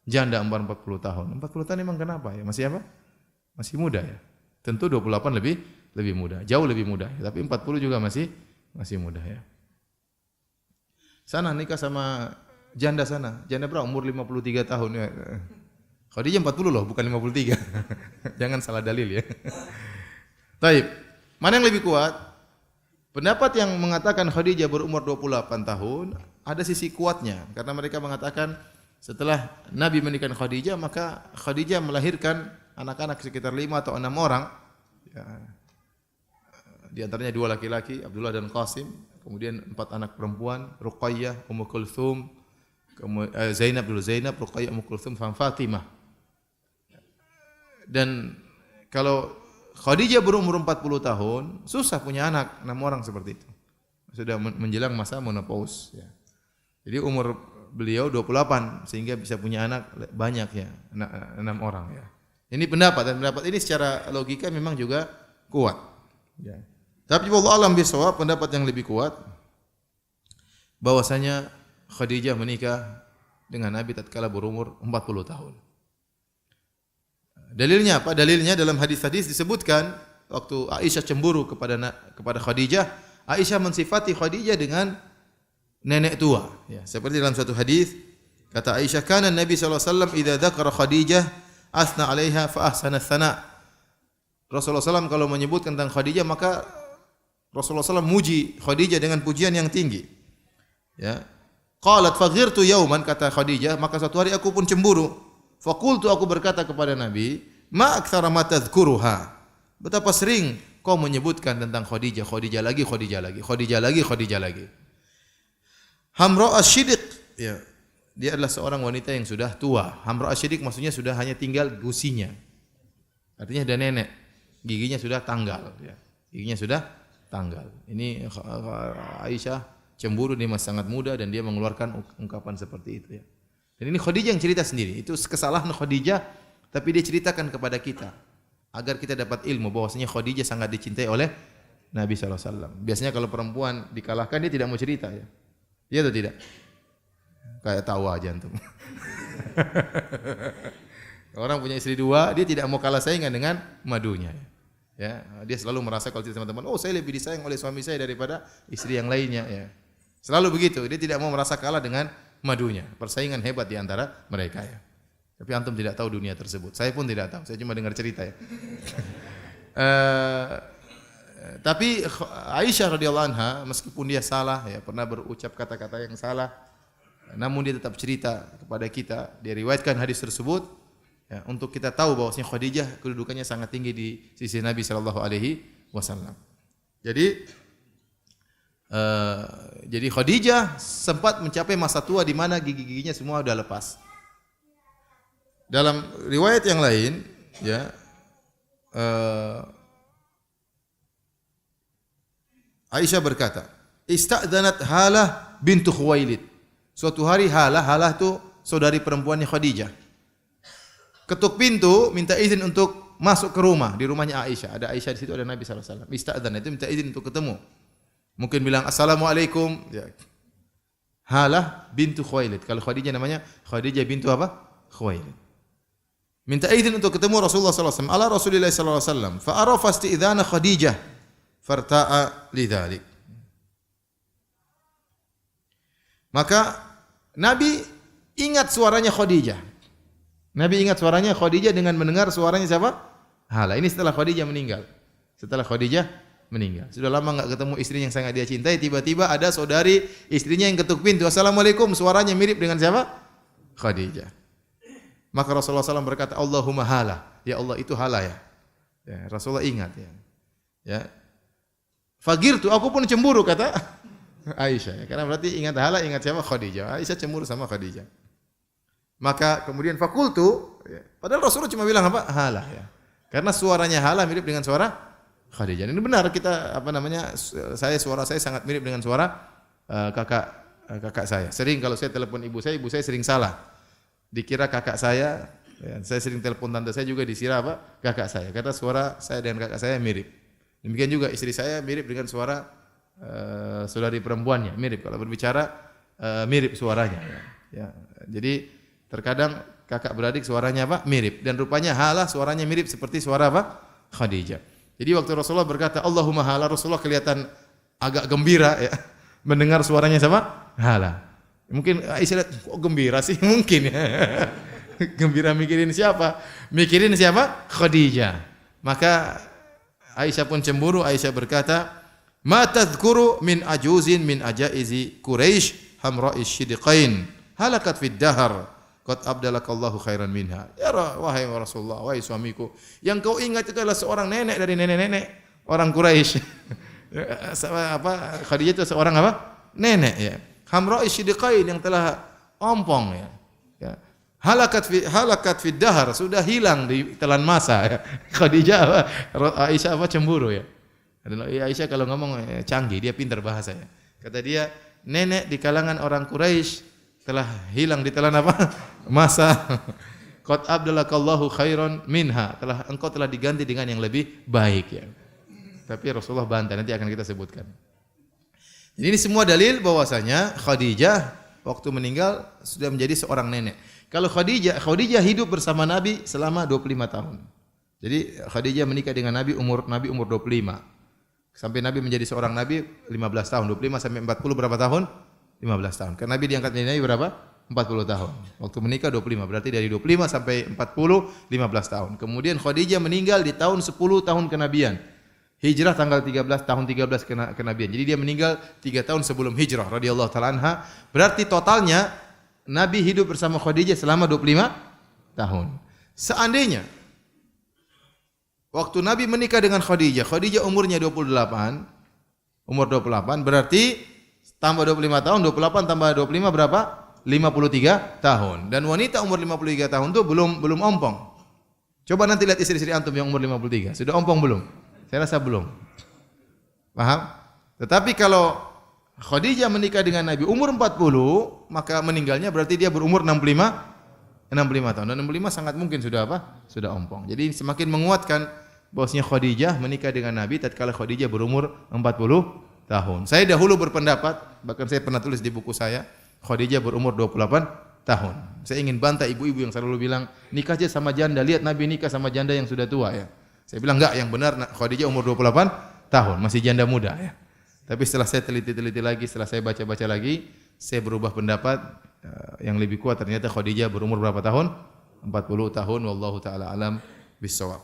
janda umur 40 tahun. 40 tahun memang kenapa ya? Masih apa? Masih muda ya. Tentu 28 lebih muda, jauh lebih muda. Tapi 40 juga masih muda ya. Sana nikah sama janda sana. Janda berapa? Umur 53 tahun ya. Khadijah 40 loh, bukan 53. Jangan salah dalil ya. Taib. Mana yang lebih kuat? Pendapat yang mengatakan Khadijah berumur 28 tahun ada sisi kuatnya karena mereka mengatakan setelah Nabi menikahkan Khadijah maka Khadijah melahirkan anak-anak sekitar 5 atau 6 orang. Ya. Di antaranya 2 laki-laki, Abdullah dan Qasim, kemudian 4 anak perempuan, Ruqayyah, Ummu Kulthum, Zainab dulu, Zainab, Ruqayyah, Ummu Kulthum, Fatimah. Dan kalau Khadijah berumur 40 tahun, susah punya anak, 6 orang seperti itu. Sudah menjelang masa menopause ya. Jadi umur beliau 28 sehingga bisa punya anak banyak ya, 6 orang ya. Ini pendapat, dan pendapat ini secara logika memang juga kuat ya. Tapi wallahu alam bisawab, pendapat yang lebih kuat bahwasanya Khadijah menikah dengan Nabi tatkala berumur 40 tahun. Dalilnya apa? Dalilnya dalam hadis-hadis disebutkan waktu Aisyah cemburu kepada Khadijah, Aisyah mensifati Khadijah dengan nenek tua. Ya, seperti dalam suatu hadis kata Aisyah, "Kana Nabi sallallahu alaihi wasallam idza dzakara Khadijah asna 'alaiha fa ahsana tsana." Rasulullah SAW kalau menyebut tentang Khadijah maka Rasulullah SAW muji Khadijah dengan pujian yang tinggi. Ya. Qalat faghirtu yauman, kata Khadijah, maka suatu hari aku pun cemburu. Faqultu, aku berkata kepada Nabi, ma aktsara ma tadhkuruha. Betapa sering kau menyebutkan tentang Khadijah, Khadijah lagi, Khadijah lagi, Khadijah lagi, Khadijah lagi. Hamra asy-Shidq, ya. Dia adalah seorang wanita yang sudah tua. Hamra asy-Shidq maksudnya sudah hanya tinggal gusinya. Artinya sudah nenek, giginya sudah tanggal, ya. Giginya sudah tanggal. Ini Aisyah cemburu, dia masih sangat muda dan dia mengeluarkan ungkapan seperti itu ya. Dan ini Khadijah yang cerita sendiri. Itu kesalahan Khadijah, tapi dia ceritakan kepada kita agar kita dapat ilmu bahwasanya Khadijah sangat dicintai oleh Nabi sallallahu alaihi wasallam. Biasanya kalau perempuan dikalahkan dia tidak mau cerita ya. Iya atau tidak? Kayak tahu aja antum. Orang punya istri 2, dia tidak mau kalah saingan dengan madunya. Ya, dia selalu merasa kalau cerita teman-teman, oh saya lebih disayang oleh suami saya daripada istri yang lainnya ya. Selalu begitu, dia tidak mau merasa kalah dengan madunya. Persaingan hebat di antara mereka ya. Tapi antum tidak tahu dunia tersebut. Saya pun tidak tahu. Saya cuma dengar cerita ya. Tapi Aisyah radhiyallahu anha meskipun dia salah ya, pernah berucap kata-kata yang salah, namun dia tetap cerita kepada kita. Dia riwayatkan hadis tersebut ya, untuk kita tahu bahwasanya Khadijah kedudukannya sangat tinggi di sisi Nabi sallallahu alaihi wasallam. Jadi Khadijah sempat mencapai masa tua di mana gigi-giginya semua sudah lepas. Dalam riwayat yang lain, ya, Aisyah berkata, "Ista'dzanat Halah bintu Khuwailid." Suatu hari Halah itu saudari perempuannya Khadijah. Ketuk pintu, minta izin untuk masuk ke rumah, di rumahnya Aisyah. Ada Aisyah di situ, ada Nabi sallallahu alaihi wasallam. Ista'dzan itu minta izin untuk ketemu. Mungkin bilang assalamualaikum. Ya. Halah bintu Khuwailid. Kalau Khadijah namanya Khadijah bintu apa? Khuwailid. Minta izin untuk ketemu Rasulullah sallallahu alaihi wasallam. Ala Rasulillah sallallahu alaihi wasallam. Fa arafa isti'dzana Khadijah. Farta'a lidzalik. Maka Nabi ingat suaranya Khadijah. Nabi ingat suaranya Khadijah dengan mendengar suaranya siapa? Halah. Ini setelah Khadijah meninggal. Setelah Khadijah meninggal. Sudah lama enggak ketemu istri yang sangat dia cintai, tiba-tiba ada saudari istrinya yang ketuk pintu. Assalamualaikum, suaranya mirip dengan siapa? Khadijah. Maka Rasulullah SAW berkata, Allahumma Halah. Ya Allah, itu Halah ya. Ya, Rasulullah ingat ya. Ya. Fagirtu, aku pun cemburu kata Aisyah. Ya. Karena berarti ingat Halah, ingat siapa? Khadijah. Aisyah cemburu sama Khadijah. Maka kemudian fakultu, ya. Padahal Rasulullah cuma bilang apa? Halah ya. Karena suaranya Halah mirip dengan suara Khadijah. Ini benar, kita suara saya sangat mirip dengan suara kakak saya. Sering kalau saya telepon ibu saya sering salah. Dikira kakak saya, ya, saya sering telepon tante saya juga dikira apa? Kakak saya. Karena suara saya dengan kakak saya mirip. Demikian juga istri saya mirip dengan suara saudari perempuannya, mirip. Kalau berbicara mirip suaranya. Ya. Jadi terkadang kakak beradik suaranya apa? Mirip. Dan rupanya Halah suaranya mirip seperti suara apa? Khadijah. Jadi waktu Rasulullah berkata Allahumma Halah, Rasulullah kelihatan agak gembira ya, mendengar suaranya siapa? Halah. Mungkin Aisyah lihat, kok gembira sih? Mungkin ya. Gembira mikirin siapa? Mikirin siapa? Khadijah. Maka Aisyah pun cemburu. Aisyah berkata, "Ma tadhkuru min ajuzin min ajaizi Quraisy hamra'is shidqain halakat fid dahr qad abdalakallahu khairan minha." Ya wahai Rasulullah, wahai suamiku, yang kau ingat itu adalah seorang nenek dari nenek-nenek orang Quraisy. Khadijah itu seorang apa? Nenek ya. Hamra'is shidqain, yang telah ompong ya. Ya. Halakat fi dahar, sudah hilang di telan masa ya. Khadijah Aisyah cemburu ya. Aisyah kalau ngomong canggih, dia pintar bahasa ya. Kata dia, nenek di kalangan orang Quraisy telah hilang di telan apa? Masa. Qad abdalakallahu khairan minha, engkau telah diganti dengan yang lebih baik ya. Tapi Rasulullah bantah, nanti akan kita sebutkan. Jadi ini semua dalil bahwasanya Khadijah waktu meninggal sudah menjadi seorang nenek. Kalau Khadijah hidup bersama Nabi selama 25 tahun. Jadi Khadijah menikah dengan Nabi umur 25. Sampai Nabi menjadi seorang Nabi 15 tahun. 25 sampai 40 berapa tahun? 15 tahun. Karena Nabi diangkat menjadi Nabi berapa? 40 tahun. Waktu menikah 25. Berarti dari 25 sampai 40, 15 tahun. Kemudian Khadijah meninggal di tahun 10 tahun kenabian. Hijrah tanggal 13 tahun 13 kenabian. Jadi dia meninggal 3 tahun sebelum hijrah radhiyallahu taala anha. Berarti totalnya Nabi hidup bersama Khadijah selama 25 tahun. Seandainya waktu Nabi menikah dengan Khadijah umurnya 28, berarti tambah 25 tahun, 28 tambah 25 berapa? 53 tahun. Dan wanita umur 53 tahun itu belum ompong. Coba nanti lihat istri-istri antum yang umur 53, sudah ompong belum? Saya rasa belum. Paham? Tetapi kalau Khadijah menikah dengan Nabi umur 40, maka meninggalnya berarti dia berumur 65 tahun. Dan 65 sangat mungkin sudah apa? Sudah ompong. Jadi semakin menguatkan bahwasanya Khadijah menikah dengan Nabi tatkala Khadijah berumur 40 tahun. Saya dahulu berpendapat, bahkan saya pernah tulis di buku saya, Khadijah berumur 28 tahun. Saya ingin bantah ibu-ibu yang selalu bilang, nikah aja sama janda, lihat Nabi nikah sama janda yang sudah tua ya. Saya bilang enggak, yang benar Khadijah umur 28 tahun, masih janda muda ya. Tapi setelah saya teliti-teliti lagi, setelah saya baca-baca lagi, saya berubah pendapat yang lebih kuat, ternyata Khadijah berumur berapa tahun? 40 tahun, wallahu taala alam bissawab.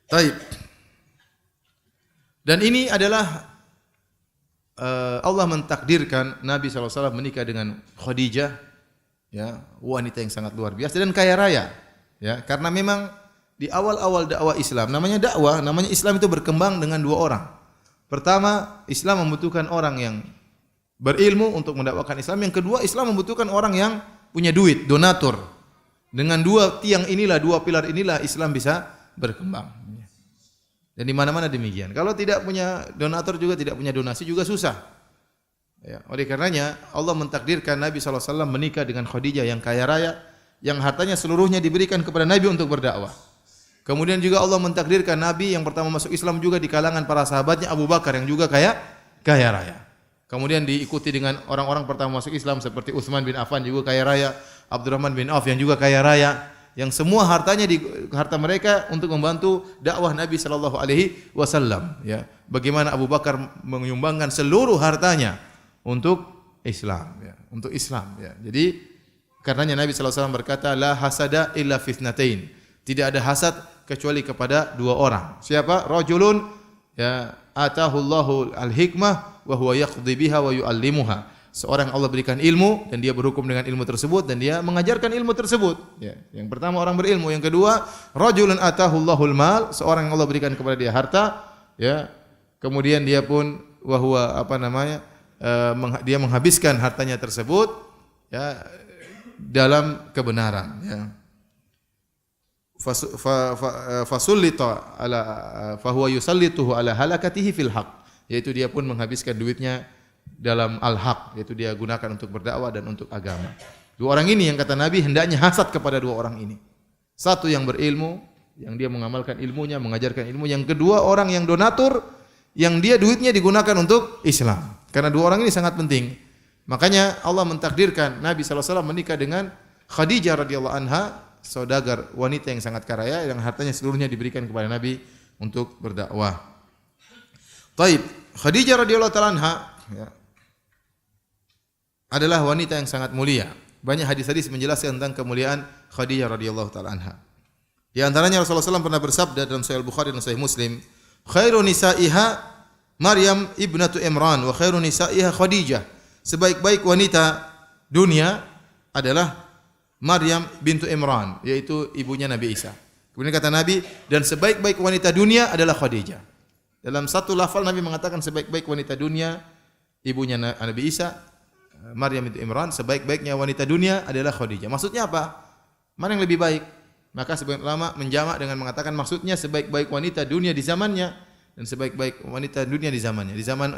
Baik. Dan ini adalah Allah mentakdirkan Nabi SAW menikah dengan Khadijah, ya, wanita yang sangat luar biasa dan kaya raya, ya, karena memang di awal-awal dakwah Islam, namanya Islam itu berkembang dengan dua orang. Pertama, Islam membutuhkan orang yang berilmu untuk mendakwakan Islam. Yang kedua, Islam membutuhkan orang yang punya duit, donatur. Dengan dua tiang inilah, dua pilar inilah Islam bisa berkembang. Dan di mana-mana demikian. Kalau tidak punya donatur juga tidak punya donasi juga susah. Ya, oleh karenanya Allah mentakdirkan Nabi SAW menikah dengan Khadijah yang kaya raya, yang hartanya seluruhnya diberikan kepada Nabi untuk berdakwah. Kemudian juga Allah mentakdirkan Nabi yang pertama masuk Islam juga di kalangan para sahabatnya Abu Bakar yang juga kaya raya. Kemudian diikuti dengan orang-orang pertama masuk Islam seperti Utsman bin Affan juga kaya raya, Abdurrahman bin Auf yang juga kaya raya, yang semua hartanya harta mereka untuk membantu dakwah Nabi sallallahu alaihi wasallam, ya. Bagaimana Abu Bakar menyumbangkan seluruh hartanya untuk Islam, ya, untuk Islam, ya. Jadi karenanya Nabi sallallahu alaihi wasallam berkata, la hasada illa fitnatain. Tidak ada hasad kecuali kepada dua orang. Siapa? Rajulun ya atahullahu al-hikmah wa huwa yaqdi biha wa yu'allimuha. Seorang Allah berikan ilmu dan dia berhukum dengan ilmu tersebut dan dia mengajarkan ilmu tersebut. Ya. Yang pertama orang berilmu, yang kedua rajulun atahullahul mal, seorang yang Allah berikan kepada dia harta, ya. Kemudian dia pun wa huwa dia menghabiskan hartanya tersebut, ya, dalam kebenaran, ya. Fasullita ala fahuwa yusallituhu ala halakatihi fil haq, yaitu dia pun menghabiskan duitnya dalam al-haq, yaitu dia gunakan untuk berdakwah dan untuk agama. Dua orang ini yang kata Nabi hendaknya hasad kepada dua orang ini. Satu yang berilmu, yang dia mengamalkan ilmunya, mengajarkan ilmu. Yang kedua orang yang donatur, yang dia duitnya digunakan untuk Islam. Karena dua orang ini sangat penting. Makanya Allah mentakdirkan Nabi SAW menikah dengan Khadijah radhiyallahu anha, saudagar wanita yang sangat kaya yang hartanya seluruhnya diberikan kepada Nabi untuk berdakwah. Taib, Khadijah radhiyallahu taala anha, ya, adalah wanita yang sangat mulia. Banyak hadis-hadis menjelaskan tentang kemuliaan Khadijah radhiyallahu taala anha. Di antaranya Rasulullah SAW pernah bersabda dalam Sahih Bukhari dan Sahih Muslim, "Khairu nisaiha Maryam ibnatu Imran wa khairu nisaiha Khadijah." Sebaik-baik wanita dunia adalah Maryam bintu Imran, yaitu ibunya Nabi Isa. Kemudian kata Nabi, dan sebaik-baik wanita dunia adalah Khadijah. Dalam satu lafal Nabi mengatakan sebaik-baik wanita dunia ibunya Nabi Isa, Maryam bintu Imran, sebaik-baiknya wanita dunia adalah Khadijah. Maksudnya apa? Mana yang lebih baik? Maka sebagian ulama menjamak dengan mengatakan maksudnya sebaik-baik wanita dunia di zamannya dan sebaik-baik wanita dunia di zamannya. Di zaman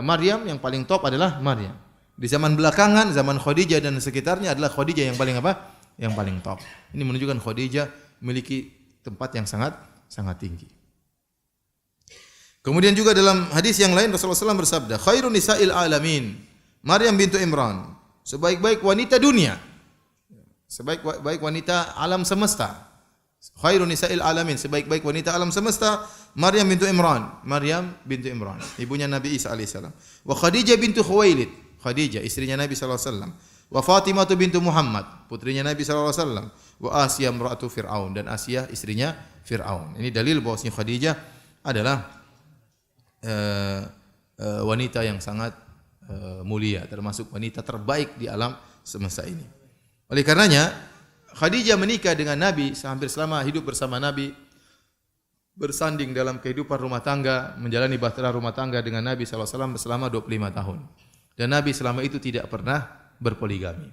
Maryam yang paling top adalah Maryam. Di zaman belakangan, zaman Khadijah dan sekitarnya adalah Khadijah yang paling apa? Yang paling top. Ini menunjukkan Khadijah memiliki tempat yang sangat tinggi. Kemudian juga dalam hadis yang lain Rasulullah SAW bersabda, khairun nisa'il alamin, Maryam bintu Imran, sebaik-baik wanita dunia, sebaik-baik wanita alam semesta. Khairun nisa'il alamin, sebaik-baik wanita alam semesta, Maryam bintu Imran, Maryam bintu Imran, ibunya Nabi Isa alaihissalam. Wa Khadijah bintu Khuwailid, Khadijah istrinya Nabi sallallahu alaihi wasallam. Wa Fatimah bintu Muhammad, putrinya Nabi sallallahu alaihi wasallam. Wa Asiyah imra'atu Fir'aun, dan Asiyah istrinya Fir'aun. Ini dalil bahwasanya Khadijah adalah wanita yang sangat mulia, termasuk wanita terbaik di alam semesta ini. Oleh karenanya Khadijah menikah dengan Nabi, hampir selama hidup bersama Nabi, bersanding dalam kehidupan rumah tangga, menjalani bahtera rumah tangga dengan Nabi SAW selama 25 tahun. Dan Nabi selama itu tidak pernah berpoligami.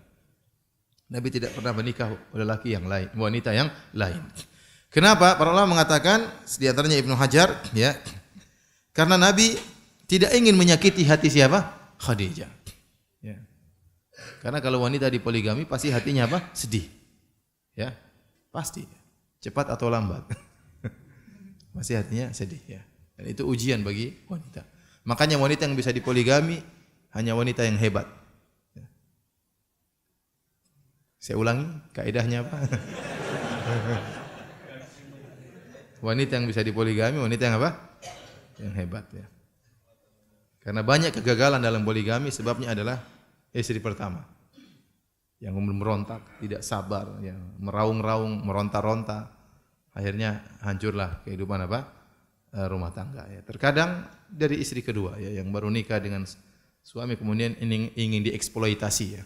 Nabi tidak pernah menikah oleh lelaki yang lain, wanita yang lain. Kenapa? Para ulama mengatakan, di antaranya Ibnu Hajar, ya, karena Nabi tidak ingin menyakiti hati siapa? Khadijah. Ya. Karena kalau wanita dipoligami pasti hatinya apa? Sedih. Ya, pasti. Cepat atau lambat. Pasti hatinya sedih. Ya. Dan itu ujian bagi wanita. Makanya wanita yang bisa dipoligami hanya wanita yang hebat. Ya. Saya ulangi, kaidahnya apa? Wanita yang bisa dipoligami, wanita yang apa? Yang hebat, ya. Karena banyak kegagalan dalam poligami sebabnya adalah istri pertama yang merontak, tidak sabar, yang meraung-raung, meronta-ronta, akhirnya hancurlah kehidupan apa? Rumah tangga, ya. Terkadang dari istri kedua, ya, yang baru nikah dengan suami kemudian ingin dieksploitasi, ya.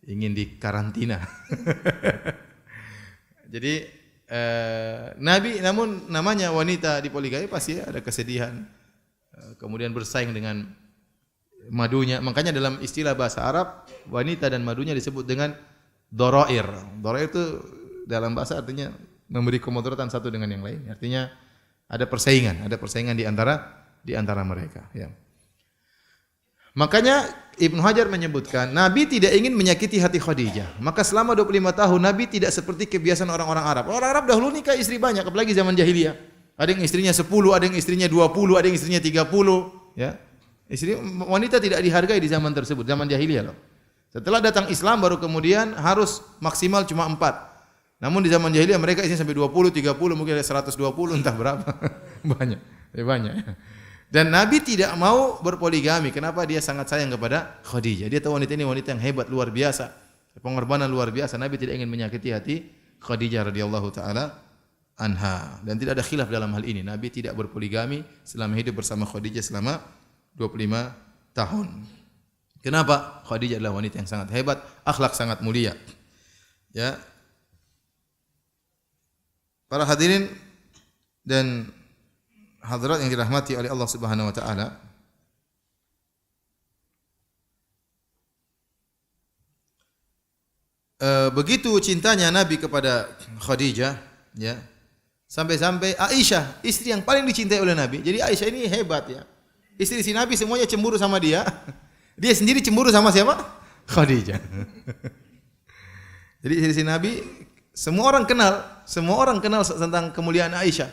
Ingin dikarantina. Jadi Nabi, namun namanya wanita di poligami pasti ada kesedihan, kemudian bersaing dengan madunya. Makanya dalam istilah bahasa Arab, wanita dan madunya disebut dengan doroir. Doroir itu dalam bahasa artinya memberi kemudaratan satu dengan yang lain. Artinya ada persaingan di antara mereka. Ya. Makanya Ibnu Hajar menyebutkan Nabi tidak ingin menyakiti hati Khadijah. Maka selama 25 tahun Nabi tidak seperti kebiasaan orang-orang Arab. Orang Arab dahulu nikah istri banyak, apalagi zaman jahiliyah. Ada yang istrinya 10, ada yang istrinya 20, ada yang istrinya 30, ya. Istri wanita tidak dihargai di zaman tersebut, zaman jahiliyah loh. Setelah datang Islam baru kemudian harus maksimal cuma 4. Namun di zaman jahiliyah mereka istrinya sampai 20, 30, mungkin ada 120, entah berapa. Banyak. Dan Nabi tidak mau berpoligami. Kenapa? Dia sangat sayang kepada Khadijah. Dia tahu wanita ini wanita yang hebat, luar biasa, pengorbanan luar biasa. Nabi tidak ingin menyakiti hati Khadijah radhiyallahu taala anha. Dan tidak ada khilaf dalam hal ini. Nabi tidak berpoligami selama hidup bersama Khadijah selama 25 tahun. Kenapa? Khadijah adalah wanita yang sangat hebat, akhlak sangat mulia. Ya. Para hadirin dan hadirat yang dirahmati oleh Allah Subhanahu wa taala. Begitu cintanya Nabi kepada Khadijah, ya. Sampai-sampai Aisyah, istri yang paling dicintai oleh Nabi. Jadi Aisyah ini hebat, ya. Istri si Nabi semuanya cemburu sama dia. Dia sendiri cemburu sama siapa? Khadijah. Jadi istri si Nabi semua orang kenal tentang kemuliaan Aisyah.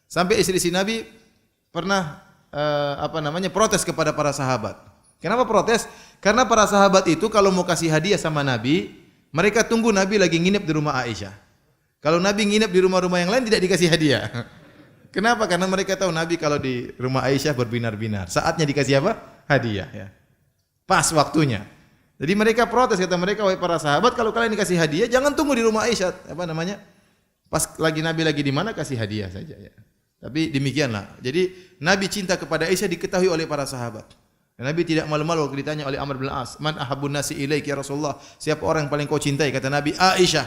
Sampai istri si Nabi pernah protes kepada para sahabat. Kenapa protes? Karena para sahabat itu kalau mau kasih hadiah sama Nabi, mereka tunggu Nabi lagi nginep di rumah Aisyah. Kalau Nabi nginep di rumah-rumah yang lain tidak dikasih hadiah. Kenapa? Karena mereka tahu Nabi kalau di rumah Aisyah berbinar-binar. Saatnya dikasih apa? Hadiah, ya. Pas waktunya. Jadi mereka protes, kata mereka, wahai para sahabat, kalau kalian dikasih hadiah jangan tunggu di rumah Aisyah, pas lagi Nabi lagi di mana kasih hadiah saja, ya. Tapi demikianlah. Jadi Nabi cinta kepada Aisyah diketahui oleh para sahabat. Dan Nabi tidak malu-malu waktu ditanya oleh Amr bin As, "Man ahabbun nasi ilaiki ya Rasulullah?" Siapa orang yang paling kau cintai? Kata Nabi, Aisyah.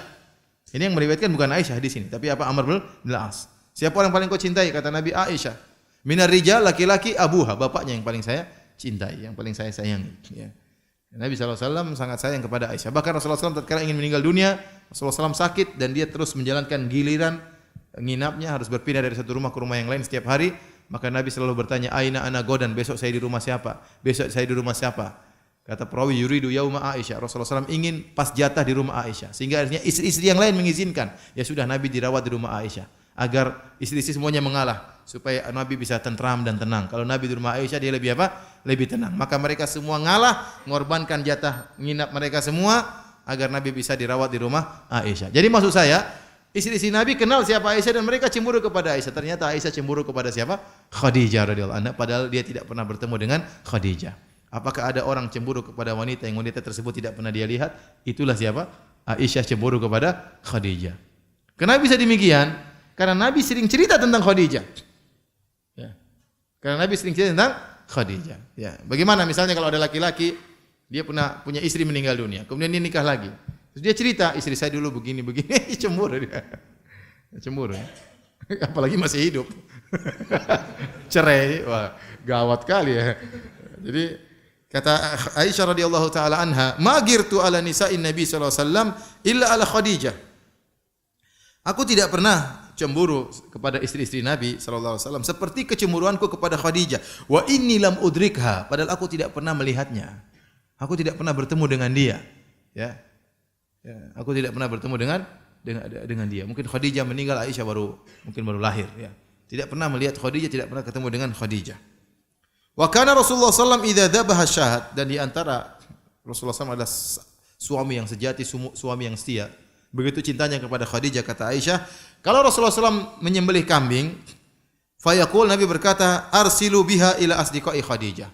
Ini yang meriwayatkan bukan Aisyah di sini, tapi apa? Amr bin As. Siapa orang yang paling kau cintai? Kata Nabi, Aisyah. Minar rijal, laki-laki, abuha, bapaknya yang paling saya cintai, yang paling saya sayangi, ya. Nabi SAW sangat sayang kepada Aisyah. Bahkan Rasulullah SAW tatkala ingin meninggal dunia, Rasulullah SAW sakit dan dia terus menjalankan giliran nginapnya, harus berpindah dari satu rumah ke rumah yang lain setiap hari. Maka Nabi selalu bertanya, Aina ana godan, besok saya di rumah siapa? Besok saya di rumah siapa? Kata perawi, yuridu yauma Aisyah. Rasulullah SAW ingin pas jatah di rumah Aisyah. Sehingga akhirnya istri-istri yang lain mengizinkan. Ya sudah, Nabi dirawat di rumah Aisyah. Agar istri-istri semuanya mengalah. Supaya Nabi bisa tentram dan tenang. Kalau Nabi di rumah Aisyah, dia lebih apa? Lebih tenang. Maka mereka semua ngalah, mengorbankan jatah nginap mereka semua, agar Nabi bisa dirawat di rumah Aisyah. Jadi maksud saya, istri-istri Nabi kenal siapa Aisyah dan mereka cemburu kepada Aisyah. Ternyata Aisyah cemburu kepada siapa? Khadijah radhiyallahu anha, padahal dia tidak pernah bertemu dengan Khadijah. Apakah ada orang cemburu kepada wanita yang wanita tersebut tidak pernah dia lihat? Itulah siapa? Aisyah cemburu kepada Khadijah. Kenapa bisa demikian? Karena Nabi sering cerita tentang Khadijah. Ya. Karena Nabi sering cerita tentang Khadijah. Ya. Bagaimana misalnya kalau ada laki-laki dia punya istri meninggal dunia, kemudian dia nikah lagi. Terus dia cerita, istri saya dulu begini, cemburu dia. Cemburu. Ya. Apalagi masih hidup. Cerai, wah, gawat kali ya. Jadi kata Aisyah radhiyallahu taala anha, "Ma girtu ala nisa'in Nabi sallallahu alaihi wasallam illa ala Khadijah." Aku tidak pernah cemburu kepada istri-istri Nabi sallallahu alaihi wasallam seperti kecemburuanku kepada Khadijah. Wa inni lam udrikha, padahal aku tidak pernah melihatnya. Aku tidak pernah bertemu dengan dia. Ya. Aku tidak pernah bertemu dengan dia. Mungkin Khadijah meninggal, Aisyah baru lahir, ya. Tidak pernah melihat Khadijah, tidak pernah ketemu dengan Khadijah. Wa kana Rasulullah sallallahu idza dzabaha syahad, dan di antara Rasulullah SAW adalah suami yang sejati, suami yang setia. Begitu cintanya kepada Khadijah, kata Aisyah, kalau Rasulullah SAW menyembelih kambing, fayaqul, Nabi berkata, arsilu biha ila asdiqai Khadijah.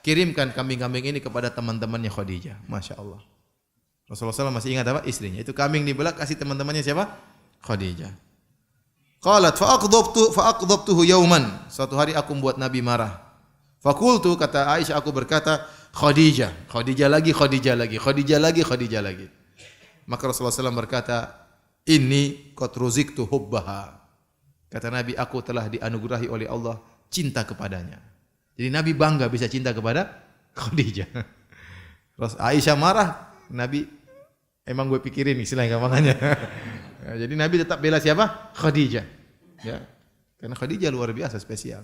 Kirimkan kambing-kambing ini kepada teman-temannya Khadijah. Masya Allah. Rasulullah SAW masih ingat apa? Istrinya. Itu kambing dibelah, kasih teman-temannya siapa? Khadijah. Qalat fa'aqdabtuhu yawman. Suatu hari aku membuat Nabi marah. Fakultu, kata Aisyah, aku berkata, Khadijah lagi. Maka Rasulullah SAW berkata, inni qad ruziktu hubbaha. Kata Nabi, aku telah dianugerahi oleh Allah cinta kepadanya. Jadi Nabi bangga bisa cinta kepada Khadijah. Terus Aisyah marah, Nabi, emang gue pikirin istilahnya gampangnya. Jadi Nabi tetap bela siapa? Khadijah. Ya. Karena Khadijah luar biasa spesial.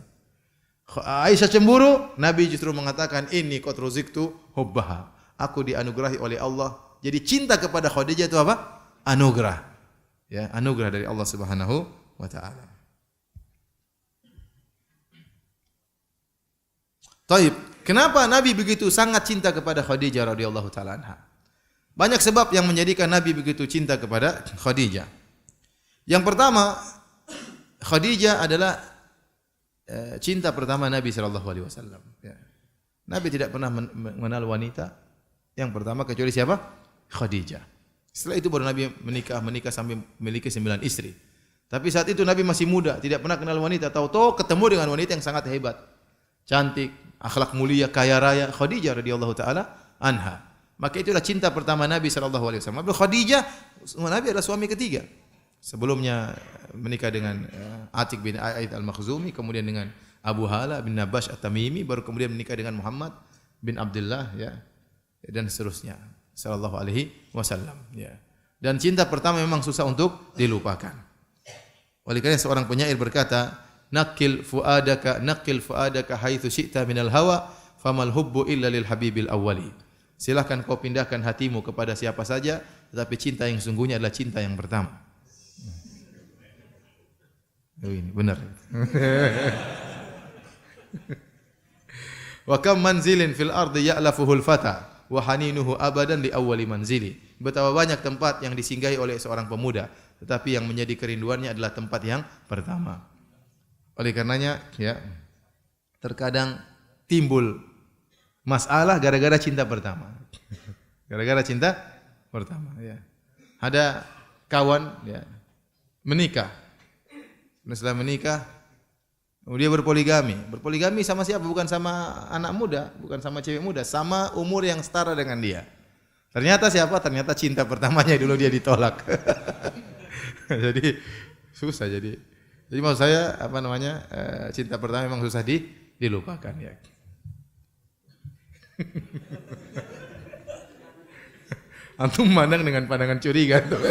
Aisyah cemburu, Nabi justru mengatakan, inni qad ruziktu hubbaha. Aku dianugerahi oleh Allah. Jadi cinta kepada Khadijah itu apa? Anugerah. Ya, anugerah dari Allah Subhanahu wa taala. Taib, kenapa Nabi begitu sangat cinta kepada Khadijah radhiyallahu taala anha? Banyak sebab yang menjadikan Nabi begitu cinta kepada Khadijah. Yang pertama, Khadijah adalah cinta pertama Nabi sallallahu alaihi wasallam. Ya. Nabi tidak pernah mengenal wanita yang pertama kecuali siapa? Khadijah. Setelah itu baru Nabi menikah sampai memiliki 9 istri. Tapi saat itu Nabi masih muda, tidak pernah kenal wanita. Tahu-tahu ketemu dengan wanita yang sangat hebat, cantik, akhlak mulia, kaya raya, Khadijah radhiyallahu taala anha. Maka itulah cinta pertama Nabi sallallahu alaihi wasallam. Khadijah, Nabi adalah suami ketiga. Sebelumnya menikah dengan Atiq bin A'id al-Makhzumi, kemudian dengan Abu Hala bin Nabash at-Tamimi, baru kemudian menikah dengan Muhammad bin Abdullah, ya, dan seterusnya sallallahu alaihi wasallam, ya. Dan cinta pertama memang susah untuk dilupakan. Oleh karena seorang penyair berkata, naqil fuadaka haitsu syi'ta minal hawa famal hubbu illa lil habibil awwali. Silakan kau pindahkan hatimu kepada siapa saja, tetapi cinta yang sungguhnya adalah cinta yang pertama. Oh, ini benar. Wa kam manzilin fil ardi ya'lafuhul fata wa haninuhu abadan li awwali manzili. Betapa banyak tempat yang disinggahi oleh seorang pemuda, tetapi yang menjadi kerinduannya adalah tempat yang pertama. Oleh karenanya, ya, terkadang timbul masalah gara-gara cinta pertama. Gara-gara cinta pertama, ya. Ada kawan, ya, menikah. Setelah menikah, dia berpoligami. Berpoligami sama siapa? Bukan sama anak muda, bukan sama cewek muda, sama umur yang setara dengan dia. Ternyata siapa? Ternyata cinta pertamanya dulu dia ditolak. Jadi susah. Jadi maksud saya cinta pertama memang susah dilupakan, ya. Antum mandang dengan pandangan curiga tuh.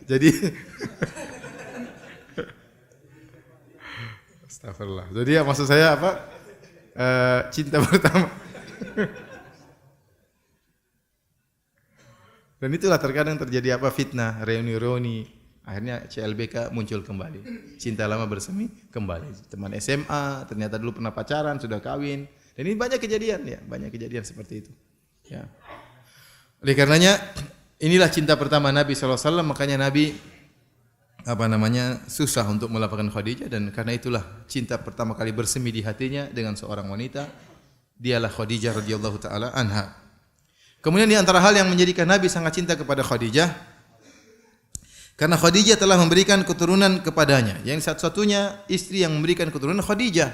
Jadi astagfirullah. Jadi ya maksud saya apa? Cinta pertama. Dan itulah terkadang terjadi apa? Fitnah, reuni-reuni. Akhirnya CLBK muncul kembali. Cinta lama bersemi kembali. Teman SMA, ternyata dulu pernah pacaran, sudah kawin. Dan ini banyak kejadian ya, banyak kejadian seperti itu. Ya. Oleh karenanya inilah cinta pertama Nabi SAW, makanya Nabi susah untuk melapangkan Khadijah, dan karena itulah cinta pertama kali bersemi di hatinya dengan seorang wanita, dialah Khadijah radhiyallahu taala anha. Kemudian di antara hal yang menjadikan Nabi sangat cinta kepada Khadijah, karena Khadijah telah memberikan keturunan kepadanya. Yang satu-satunya istri yang memberikan keturunan Khadijah.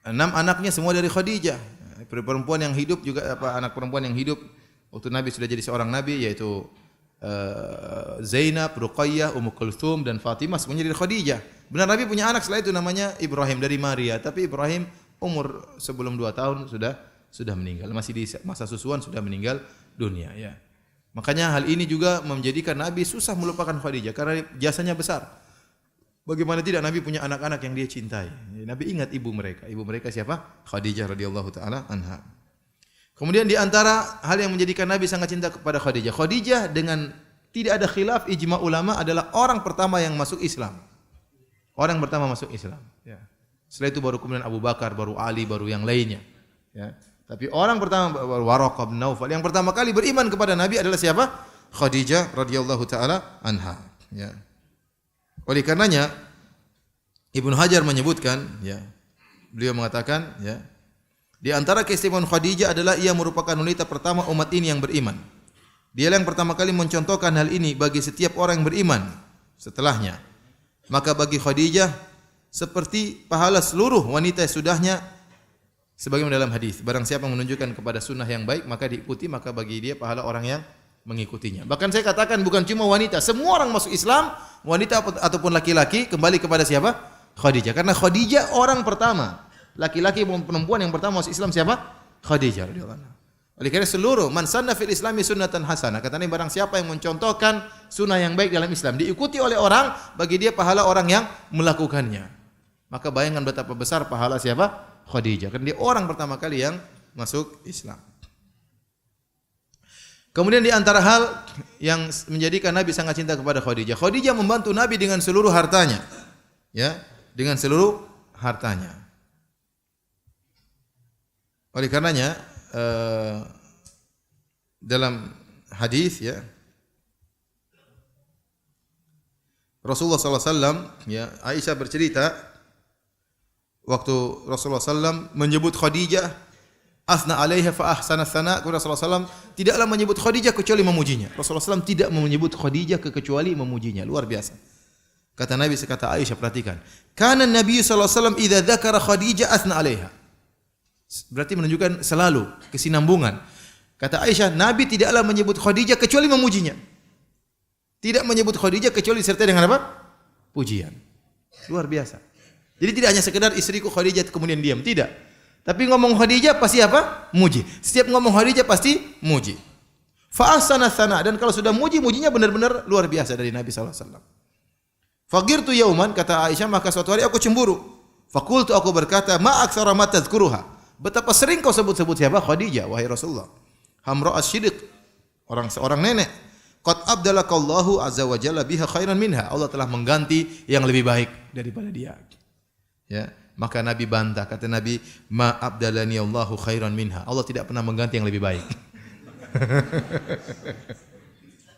6 anaknya semua dari Khadijah. Perempuan yang hidup juga anak perempuan yang hidup waktu Nabi sudah jadi seorang nabi, yaitu Zainab, Ruqayyah, Ummu Kulthum dan Fatimah semuanya dari Khadijah. Benar Nabi punya anak setelah itu namanya Ibrahim dari Maria, tapi Ibrahim umur sebelum 2 tahun sudah meninggal. Masih di masa susuan sudah meninggal dunia ya. Makanya hal ini juga menjadikan Nabi susah melupakan Khadijah karena jasanya besar. Bagaimana tidak, Nabi punya anak-anak yang dia cintai. Nabi ingat ibu mereka. Ibu mereka siapa? Khadijah radhiyallahu taala anha. Kemudian di antara hal yang menjadikan Nabi sangat cinta kepada Khadijah. Khadijah dengan tidak ada khilaf ijma ulama adalah orang pertama yang masuk Islam. Orang pertama masuk Islam. Ya. Setelah itu baru kemudian Abu Bakar, baru Ali, baru yang lainnya. Ya. Tapi orang pertama baru Waraqah bin Naufal. Yang pertama kali beriman kepada Nabi adalah siapa? Khadijah radhiyallahu taala anha. Ya. Oleh karenanya Ibnu Hajar menyebutkan, ya, beliau mengatakan, ya, di antara keistimewaan Khadijah adalah ia merupakan wanita pertama umat ini yang beriman. Dialah yang pertama kali mencontohkan hal ini bagi setiap orang yang beriman setelahnya. Maka bagi Khadijah seperti pahala seluruh wanita sudahnya, sebagaimana dalam hadis, barang siapa menunjukkan kepada sunnah yang baik maka diikuti, maka bagi dia pahala orang yang mengikutinya. Bahkan saya katakan bukan cuma wanita, semua orang masuk Islam, wanita ataupun laki-laki, kembali kepada siapa? Khadijah. Karena Khadijah orang pertama, laki-laki maupun perempuan yang pertama masuk Islam siapa? Khadijah radhiyallahu anha. Oleh karena seluruh man sanna fil islami sunnatan hasanah, katanya barang siapa yang mencontohkan sunnah yang baik dalam Islam, diikuti oleh orang, bagi dia pahala orang yang melakukannya. Maka bayangkan betapa besar pahala siapa? Khadijah. Karena dia orang pertama kali yang masuk Islam. Kemudian di antara hal yang menjadikan Nabi sangat cinta kepada Khadijah, Khadijah membantu Nabi dengan seluruh hartanya. Ya, dengan seluruh hartanya. Oleh karenanya dalam hadis, ya, Rasulullah SAW, ya, Aisyah bercerita waktu Rasulullah SAW menyebut Khadijah, asna alaiha fa ahsana tsana, Rasulullah SAW tidaklah menyebut Khadijah kecuali memujinya. Rasulullah SAW tidak menyebut Khadijah kecuali memujinya. Luar biasa. Kata Nabi, sekata Aisyah, perhatikan. Kana Nabi SAW idza dzakara Khadijah asna alaiha. Berarti menunjukkan selalu kesinambungan. Kata Aisyah, Nabi tidaklah menyebut Khadijah kecuali memujinya. Tidak menyebut Khadijah kecuali disertai dengan apa? Pujian. Luar biasa. Jadi tidak hanya sekedar istriku Khadijah kemudian diam, tidak. Tapi ngomong Khadijah pasti apa? Muji. Setiap ngomong Khadijah pasti muji. Fa ahsana tsana, dan kalau sudah muji, mujinya benar-benar luar biasa dari Nabi sallallahu alaihi wasallam. Faqirtu yauman, kata Aisyah, maka suatu hari aku cemburu. Faqultu, aku berkata, ma aktsara ma tadhkuruha. Betapa sering kau sebut-sebut siapa? Khadijah, wahai Rasulullah. Hamra as-Siddiq, seorang nenek. Qad abdalakallahu azza wa jalla biha khairan minha. Allah telah mengganti yang lebih baik daripada dia. Ya, maka Nabi bantah, kata Nabi, ma abdalani Allahu khairan minha. Allah tidak pernah mengganti yang lebih baik.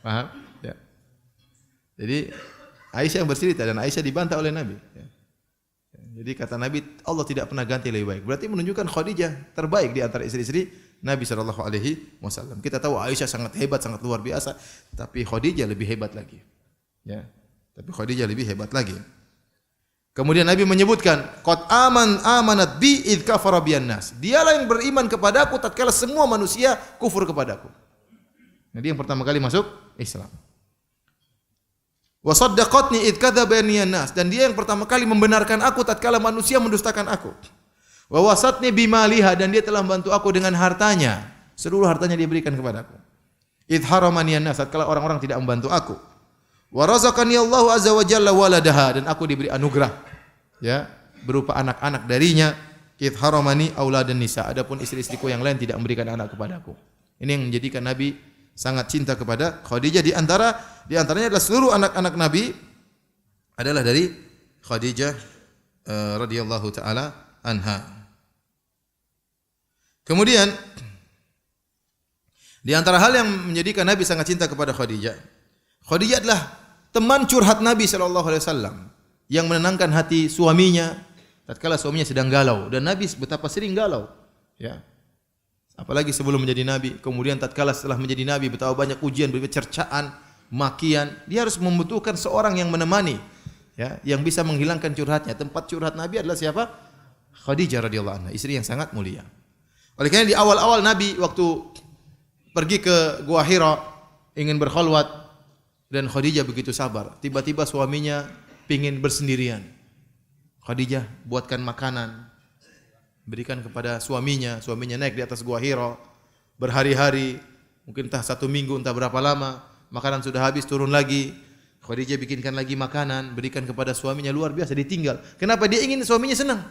Paham? Ya. Jadi Aisyah yang bercerita dan Aisyah dibantah oleh Nabi. Ya. Jadi kata Nabi, Allah tidak pernah ganti yang lebih baik. Berarti menunjukkan Khadijah terbaik di antara istri-istri Nabi sallallahu alaihi wasallam. Kita tahu Aisyah sangat hebat, sangat luar biasa, tapi Khadijah lebih hebat lagi. Ya. Tapi Khadijah lebih hebat lagi. Kemudian Nabi menyebutkan, qad amanat bi id kafara biyan nas. Dialah yang beriman kepadaku tatkala semua manusia kufur kepadaku. Jadi yang pertama kali masuk Islam. Wa saddaqatni id kadzabani nas, dan dia yang pertama kali membenarkan aku tatkala manusia mendustakan aku. Wa wasatni bimaliha, dan dia telah membantu aku dengan hartanya. Seluruh hartanya dia berikan kepadaku. Idh haramani an-nas, kalau orang-orang tidak membantu aku. Wa razaqani Allahu azza wa jalla waladaha, dan aku diberi anugerah ya berupa anak-anak darinya. Idh haramani auladan nisa, adapun istri-istriku yang lain tidak memberikan anak kepadaku. Ini yang menjadikan Nabi sangat cinta kepada Khadijah. Di antaranya adalah seluruh anak-anak Nabi adalah dari Khadijah radhiyallahu taala anha. Kemudian di antara hal yang menjadikan Nabi sangat cinta kepada Khadijah, Khadijah adalah teman curhat Nabi sallallahu alaihi wasallam yang menenangkan hati suaminya tatkala suaminya sedang galau, dan Nabi betapa sering galau, ya. Apalagi sebelum menjadi nabi, kemudian tatkala setelah menjadi nabi betapa banyak ujian, cercaan, makian. Dia harus membutuhkan seorang yang menemani, ya, yang bisa menghilangkan curhatnya. Tempat curhat Nabi adalah siapa? Khadijah radhiyallahu anha, istri yang sangat mulia. Oleh karena di awal-awal Nabi waktu pergi ke Gua Hira ingin berkhalwat, dan Khadijah begitu sabar. Tiba-tiba suaminya pingin bersendirian. Khadijah buatkan makanan, berikan kepada suaminya. Suaminya naik di atas Gua Hira berhari-hari, mungkin entah 1 minggu, entah berapa lama. Makanan sudah habis, turun lagi. Khadijah bikinkan lagi makanan, berikan kepada suaminya. Luar biasa, ditinggal. Kenapa? Dia ingin suaminya senang.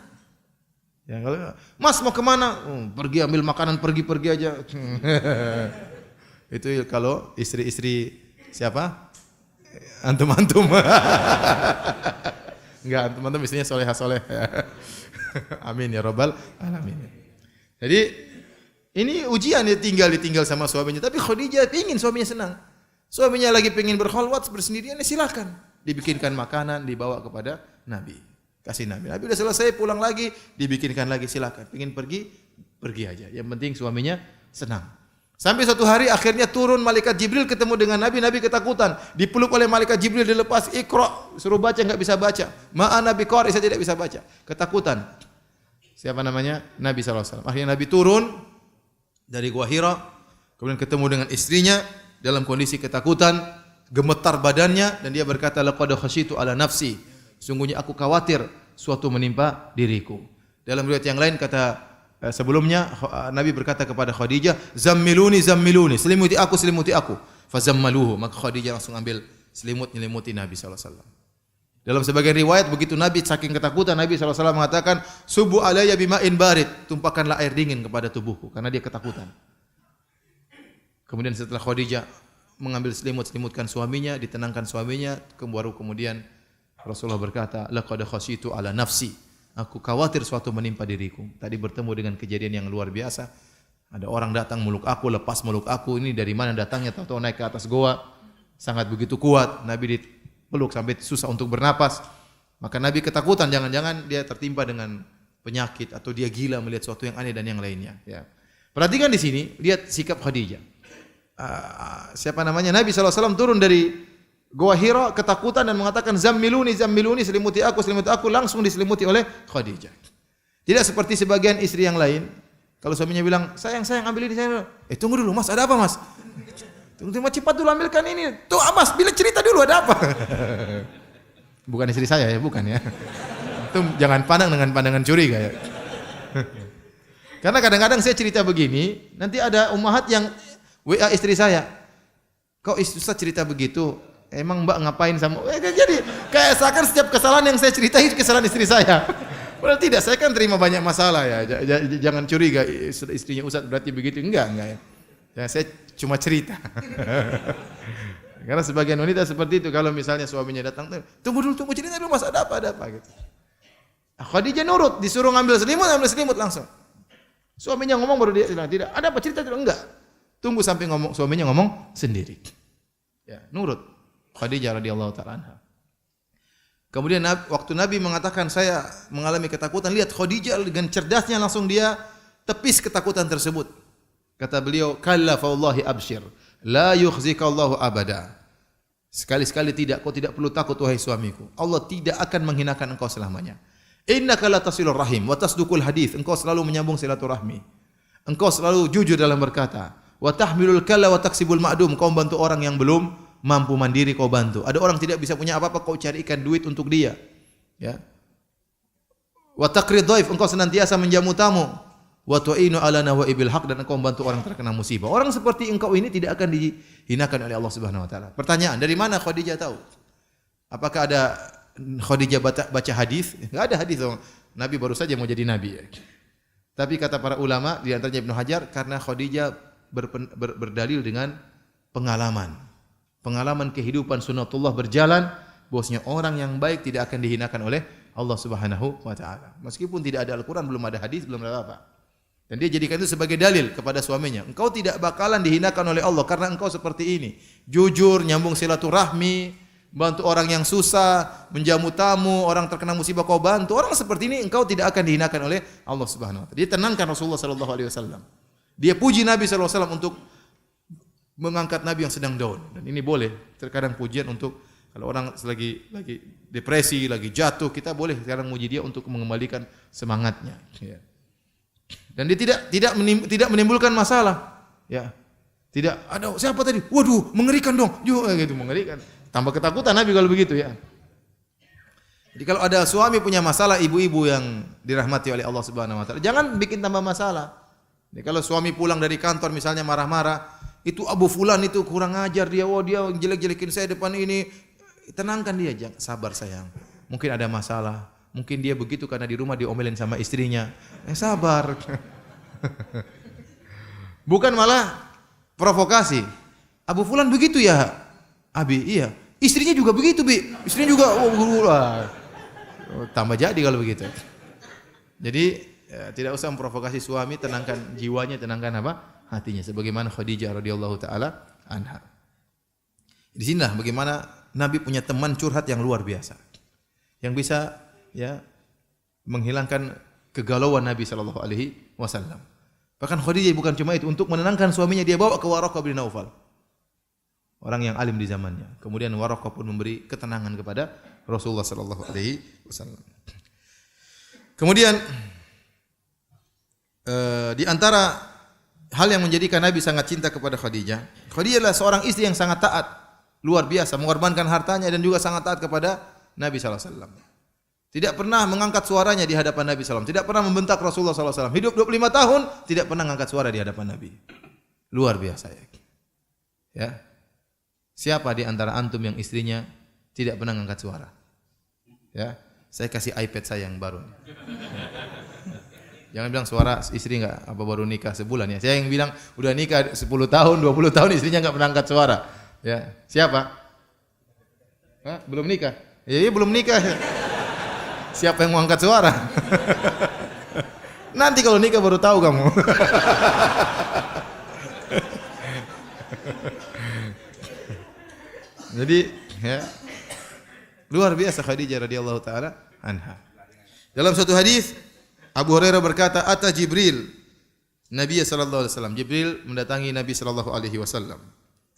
Ya, kalau Mas mau kemana? Pergi ambil makanan, pergi aja. Itu kalau istri-istri siapa? Antum-antum. Enggak, antum-antum istrinya soleh-soleh. Amin ya rabbal alamin. Jadi ini ujian, dia ditinggal sama suaminya. Tapi Khadijah ingin suaminya senang. Suaminya lagi pengen berkhalwat bersendirian, ya silakan. Dibikinkan makanan, dibawa kepada Nabi. Kasih Nabi. Nabi udah selesai, pulang lagi, dibikinkan lagi, silakan. Pengen pergi aja. Yang penting suaminya senang. Sampai suatu hari akhirnya turun malaikat Jibril ketemu dengan Nabi. Nabi ketakutan. Dipeluk oleh malaikat Jibril, dilepas, Iqra, suruh baca, enggak bisa baca. Ma'ana biqari, saya tidak bisa baca. Ketakutan. Siapa namanya? Nabi SAW. Akhirnya Nabi turun dari Gua Hira, kemudian ketemu dengan istrinya dalam kondisi ketakutan, gemetar badannya, dan dia berkata, laqad khasyitu ala nafsi. Sungguhnya aku khawatir suatu menimpa diriku. Dalam riwayat yang lain kata sebelumnya Nabi berkata kepada Khadijah, zammiluni, selimuti aku. Fazammaluhu, maka Khadijah langsung ambil selimut nyelimuti Nabi SAW. Dalam sebagian riwayat begitu Nabi saking ketakutan, Nabi SAW mengatakan, subu alayya bima'in barid, tumpahkanlah air dingin kepada tubuhku, karena dia ketakutan. Kemudian setelah Khadijah mengambil selimutkan suaminya, ditenangkan suaminya, kemudian Rasulullah berkata, laqad khasyitu ala nafsi. Aku khawatir suatu menimpa diriku. Tadi bertemu dengan kejadian yang luar biasa. Ada orang datang meluk aku, lepas meluk aku. Ini dari mana datangnya? Tahu-tahu naik ke atas goa. Sangat begitu kuat. Nabi dipeluk sampai susah untuk bernapas. Maka Nabi ketakutan, jangan-jangan dia tertimpa dengan penyakit atau dia gila melihat sesuatu yang aneh dan yang lainnya. Ya. Perhatikan di sini, lihat sikap Khadijah. Siapa namanya? Nabi SAW turun dari Gua Hira ketakutan dan mengatakan zammiluni, selimuti aku, langsung diselimuti oleh Khadijah. Tidak seperti sebagian istri yang lain. Kalau suaminya bilang, sayang ambil ini, sayang. Tunggu dulu Mas, ada apa Mas? Tunggu cepat dulu ambilkan ini. Tuh Mas, bila cerita dulu ada apa? Bukan istri saya ya, bukan ya. Itu jangan pandang dengan pandangan curiga ya. Karena kadang-kadang saya cerita begini, nanti ada ummahat yang WA istri saya. Kok Ustaz cerita begitu? Emang Mbak ngapain sama? Jadi kayak seakan setiap kesalahan yang saya ceritain itu kesalahan istri saya. Padahal tidak, saya kan terima banyak masalah ya. Jangan curiga istrinya Ustaz berarti begitu. Enggak ya. Ya saya cuma cerita. Karena sebagian wanita seperti itu, kalau misalnya suaminya datang, tunggu cerita dulu Mas, ada apa gitu. Khadijah nurut, disuruh ngambil selimut langsung. Suaminya ngomong baru dia bilang, tidak, ada apa cerita dulu? Enggak. Tunggu sampai suaminya ngomong sendiri. Ya, nurut. Khadijah radhiyallahu ta'ala anha. Kemudian waktu Nabi mengatakan saya mengalami ketakutan, lihat Khadijah dengan cerdasnya langsung dia tepis ketakutan tersebut. Kata beliau, kalla fa wallahi abshir, la yukhzika Allahu abada. Sekali-sekali tidak, kau tidak perlu takut wahai suamiku. Allah tidak akan menghinakan engkau selamanya. Innaka la tasilur rahim wa tasduqul hadits. Engkau selalu menyambung silaturahmi. Engkau selalu jujur dalam berkata. Wa tahmilul kalla wa taksibul ma'dum. Kau membantu orang yang belum mampu mandiri, kau bantu. Ada orang tidak bisa punya apa-apa, kau carikan duit untuk dia. Ya. Wa taqrid dhaif, engkau senantiasa menjamu tamu. Wa tu'inu ala nawaibil haq, dan engkau membantu orang terkena musibah. Orang seperti engkau ini tidak akan dihinakan oleh Allah Subhanahu wa taala. Pertanyaan, dari mana Khadijah tahu? Apakah ada Khadijah baca hadis? Enggak ada hadis. Nabi baru saja mau jadi nabi. Tapi kata para ulama, di antaranya Ibnu Hajar, karena Khadijah berdalil dengan pengalaman. Pengalaman kehidupan sunnatullah berjalan, bahwasanya orang yang baik tidak akan dihinakan oleh Allah Subhanahu wa taala. Meskipun tidak ada Al-Qur'an, belum ada hadis, belum ada apa. Dan dia jadikan itu sebagai dalil kepada suaminya. Engkau tidak bakalan dihinakan oleh Allah karena engkau seperti ini. Jujur, nyambung silaturahmi, bantu orang yang susah, menjamu tamu, orang terkena musibah kau bantu. Orang seperti ini engkau tidak akan dihinakan oleh Allah Subhanahu wa taala. Dia tenangkan Rasulullah sallallahu alaihi wasallam. Dia puji Nabi sallallahu alaihi wasallam untuk mengangkat Nabi yang sedang down. Dan ini boleh, terkadang pujian untuk kalau orang lagi depresi, lagi jatuh, kita boleh sekarang muji dia untuk mengembalikan semangatnya, ya. Dan dia tidak menimbulkan masalah, ya. Tidak ada siapa tadi? Waduh, mengerikan dong. Gitu, mengerikan. Tambah ketakutan Nabi kalau begitu, ya. Jadi kalau ada suami punya masalah, ibu-ibu yang dirahmati oleh Allah Subhanahu wa taala, jangan bikin tambah masalah. Jadi kalau suami pulang dari kantor misalnya marah-marah, itu Abu Fulan itu kurang ajar dia, dia jelek-jelekin saya depan ini. Tenangkan dia, jangan, sabar sayang. Mungkin ada masalah. Mungkin dia begitu karena di rumah diomelin sama istrinya. Sabar. Bukan malah provokasi. Abu Fulan begitu ya, Abi? Iya. Istrinya juga begitu, Bi. Istrinya juga tambah jadi kalau begitu. Jadi ya, tidak usah memprovokasi suami, tenangkan jiwanya, tenangkan apa? Hatinya. Sebagaimana Khadijah radhiyallahu taala anha. Di sinilah bagaimana Nabi punya teman curhat yang luar biasa. Yang bisa ya menghilangkan kegalauan Nabi sallallahu alaihi wasallam. Bahkan Khadijah bukan cuma itu, untuk menenangkan suaminya dia bawa ke Waraqah bin Naufal, orang yang alim di zamannya. Kemudian Waraqah pun memberi ketenangan kepada Rasulullah sallallahu alaihi wasallam. Kemudian di antara hal yang menjadikan Nabi sangat cinta kepada Khadijah, Khadijah adalah seorang istri yang sangat taat, luar biasa, mengorbankan hartanya dan juga sangat taat kepada Nabi sallallahu alaihi wasallam. Tidak pernah mengangkat suaranya di hadapan Nabi sallallahu alaihi wasallam, tidak pernah membentak Rasulullah sallallahu alaihi wasallam. Hidup 25 tahun tidak pernah mengangkat suara di hadapan Nabi. Luar biasa, ya. Ya. Siapa di antara antum yang istrinya tidak pernah mengangkat suara? Ya. Saya kasih iPad saya yang baru. Jangan bilang suara istri enggak apa baru nikah sebulan, ya. Saya yang bilang udah nikah 10 tahun, 20 tahun istrinya enggak pernah angkat suara. Ya. Siapa? Hah? Belum nikah? Iya, belum nikah. Siapa yang mau angkat suara? Nanti kalau nikah baru tahu kamu. Jadi, ya, luar biasa Khadijah radhiyallahu taala anha. Dalam suatu hadis Abu Hurairah berkata, "Ata Jibril Nabi sallallahu alaihi wasallam." Jibril mendatangi Nabi sallallahu alaihi wasallam.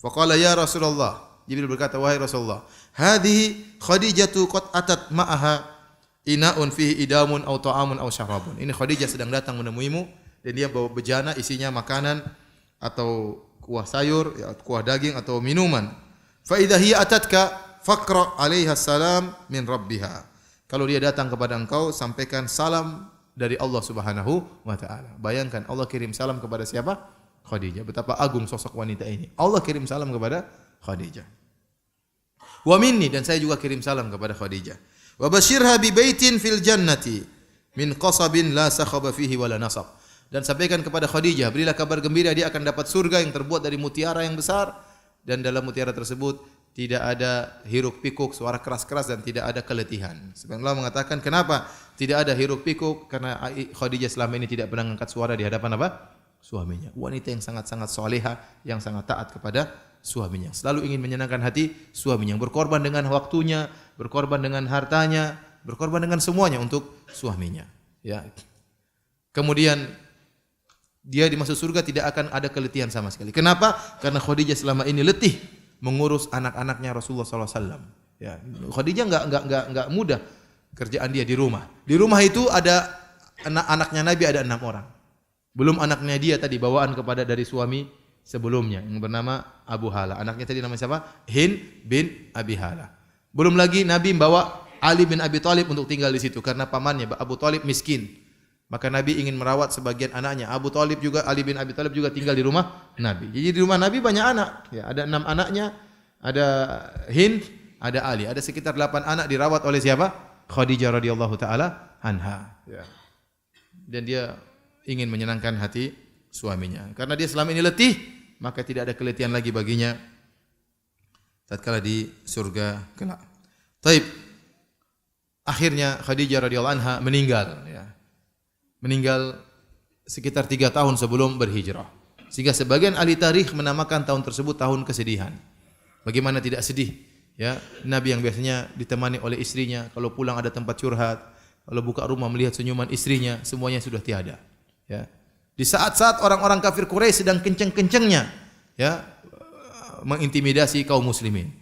Faqala ya Rasulullah. Jibril berkata, "Wahai Rasulullah, hadhihi Khadijatu qad atat ma'aha ina'un fihi idamun aw ta'amun aw syarabun." Ini Khadijah sedang datang menemuimu dan dia bawa bejana isinya makanan atau kuah sayur, ya, kuah daging atau minuman. Fa idza hiya atatka faqra 'alaiha salam min rabbiha. Kalau dia datang kepada engkau, sampaikan salam dari Allah Subhanahu wa taala. Bayangkan Allah kirim salam kepada siapa? Khadijah. Betapa agung sosok wanita ini. Allah kirim salam kepada Khadijah. Wa minni, dan saya juga kirim salam kepada Khadijah. Wa basyirha bi baitin fil jannati min qasabin la sakhaba fihi wala nasab. Dan sampaikan kepada Khadijah, berilah kabar gembira dia akan dapat surga yang terbuat dari mutiara yang besar, dan dalam mutiara tersebut tidak ada hiruk pikuk, suara keras-keras, dan tidak ada keletihan. Sebenarnya Allah mengatakan kenapa tidak ada hiruk pikuk, karena Khadijah selama ini tidak pernah mengangkat suara di hadapan apa? Suaminya. Wanita yang sangat-sangat soleha, yang sangat taat kepada suaminya. Selalu ingin menyenangkan hati suaminya, berkorban dengan waktunya, berkorban dengan hartanya, berkorban dengan semuanya untuk suaminya. Ya. Kemudian dia di masuk surga tidak akan ada keletihan sama sekali. Kenapa? Karena Khadijah selama ini letih mengurus anak-anaknya Rasulullah SAW. Ya. Khadijah enggak mudah kerjaan dia di rumah. Di rumah itu ada anak-anaknya Nabi ada 6 orang. Belum anaknya dia tadi bawaan kepada dari suami sebelumnya yang bernama Abu Hala. Anaknya tadi namanya siapa? Hind bin Abi Hala. Belum lagi Nabi membawa Ali bin Abi Thalib untuk tinggal di situ karena pamannya Abu Thalib miskin. Maka Nabi ingin merawat sebagian anaknya. Abu Thalib juga, Ali bin Abi Thalib juga tinggal di rumah Nabi. Jadi di rumah Nabi banyak anak. Ya, ada 6 anaknya, ada Hind, ada Ali. Ada sekitar 8 anak dirawat oleh siapa? Khadijah radhiyallahu taala anha. Ya. Dan dia ingin menyenangkan hati suaminya. Karena dia selama ini letih, maka tidak ada keletihan lagi baginya tatkala di surga kelak. Taib. Akhirnya Khadijah radhiyallahu anha meninggal, ya. Meninggal sekitar 3 tahun sebelum berhijrah. Sehingga sebagian ahli tarikh menamakan tahun tersebut tahun kesedihan. Bagaimana tidak sedih, ya? Nabi yang biasanya ditemani oleh istrinya, kalau pulang ada tempat curhat, kalau buka rumah melihat senyuman istrinya, semuanya sudah tiada, ya. Di saat-saat orang-orang kafir Quraisy sedang kenceng-kencengnya, ya, mengintimidasi kaum muslimin,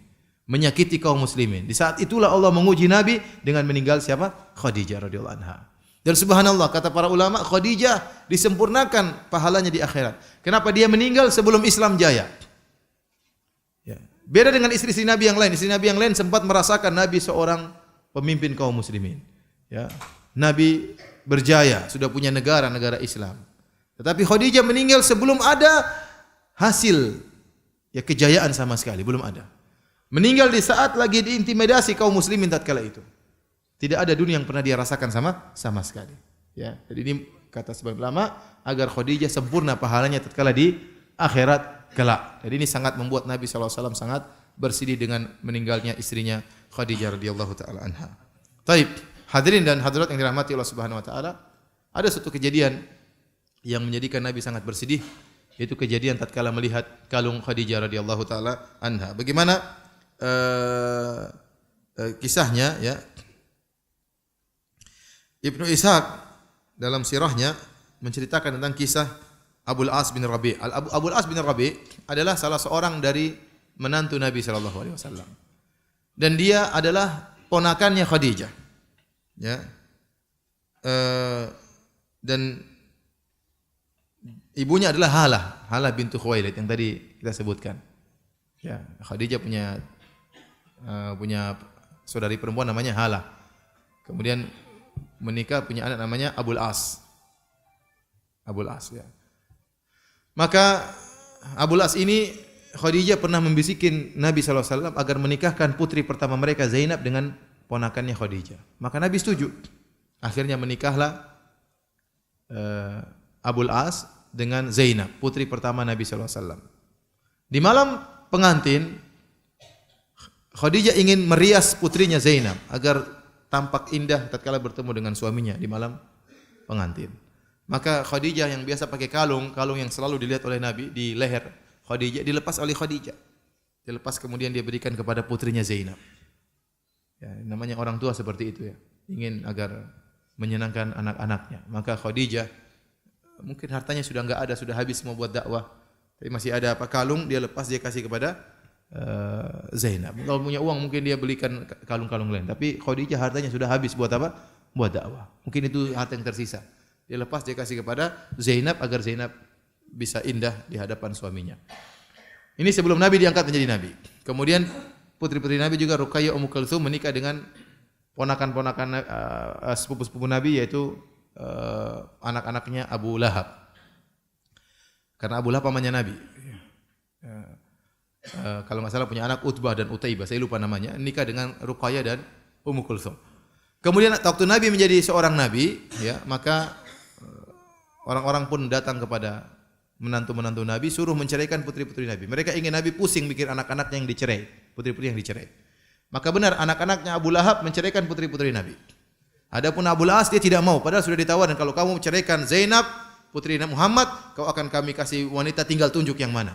menyakiti kaum muslimin. Di saat itulah Allah menguji Nabi dengan meninggal siapa? Khadijah radhiyallahu anha. Dan subhanallah, kata para ulama, Khadijah disempurnakan pahalanya di akhirat. Kenapa dia meninggal sebelum Islam jaya? Ya. Beda dengan istri-istri Nabi yang lain. Istri Nabi yang lain sempat merasakan Nabi seorang pemimpin kaum muslimin. Ya. Nabi berjaya, sudah punya negara Islam. Tetapi Khadijah meninggal sebelum ada hasil, ya, kejayaan sama sekali, belum ada. Meninggal di saat lagi diintimidasi kaum muslimin tatkala itu. Tidak ada dunia yang pernah dia rasakan sama sekali. Ya, jadi ini kata sebagian ulama agar Khadijah sempurna pahalanya tatkala di akhirat kelak. Jadi ini sangat membuat Nabi SAW sangat bersedih dengan meninggalnya istrinya Khadijah radhiyallahu taala anha. Taib, hadirin dan hadirat yang dirahmati Allah Subhanahu wa taala, ada satu kejadian yang menjadikan Nabi sangat bersedih, yaitu kejadian tatkala melihat kalung Khadijah radhiyallahu taala anha. Bagaimana kisahnya, ya? Ibnu Ishaq dalam sirahnya menceritakan tentang kisah Abul As bin Rabi'. Abul As bin Rabi' adalah salah seorang dari menantu Nabi sallallahu alaihi wasallam. Dan dia adalah ponakannya Khadijah. Ya. Dan ibunya adalah Halah bintu Khuwailid yang tadi kita sebutkan. Ya, Khadijah punya saudari perempuan namanya Halah. Kemudian menikah, punya anak namanya Abul As. Abul As, ya. Maka Abul As ini Khadijah pernah membisikin Nabi SAW agar menikahkan putri pertama mereka Zainab dengan ponakannya Khadijah. Maka Nabi setuju. Akhirnya menikahlah Abul As dengan Zainab, putri pertama Nabi SAW. Di malam pengantin, Khadijah ingin merias putrinya Zainab agar tampak indah tatkala bertemu dengan suaminya di malam pengantin. Maka Khadijah yang biasa pakai kalung yang selalu dilihat oleh Nabi di leher Khadijah, dilepas oleh Khadijah. Dilepas kemudian dia berikan kepada putrinya Zainab. Ya, namanya orang tua seperti itu, ya. Ingin agar menyenangkan anak-anaknya. Maka Khadijah mungkin hartanya sudah enggak ada, sudah habis semua buat dakwah. Tapi masih ada kalung, dia lepas, dia kasih kepada Zainab. Kalau punya uang mungkin dia belikan kalung-kalung lain. Tapi Khadijah hartanya sudah habis buat apa? Buat dakwah. Mungkin itu harta yang tersisa. Dia lepas, dia kasih kepada Zainab agar Zainab bisa indah di hadapan suaminya. Ini sebelum Nabi diangkat menjadi Nabi. Kemudian putri-putri Nabi juga Ruqayyah, Ummu Kulthum menikah dengan ponakan-ponakan sepupu-sepupu Nabi, yaitu anak-anaknya Abu Lahab. Karena Abu Lahab pamannya Nabi. Kalau nggak salah punya anak Utbah dan Utaibah, saya lupa namanya, nikah dengan Ruqayyah dan Ummu Kulthum. Kemudian waktu Nabi menjadi seorang nabi, ya, maka orang-orang pun datang kepada menantu-menantu Nabi suruh menceraikan putri-putri Nabi. Mereka ingin Nabi pusing mikir anak-anaknya yang dicerai, putri-putri yang dicerai. Maka benar anak-anaknya Abu Lahab menceraikan putri-putri Nabi. Adapun Abu As dia tidak mau, padahal sudah ditawarkan, kalau kamu menceraikan Zainab putri Muhammad, kau akan kami kasih wanita, tinggal tunjuk yang mana.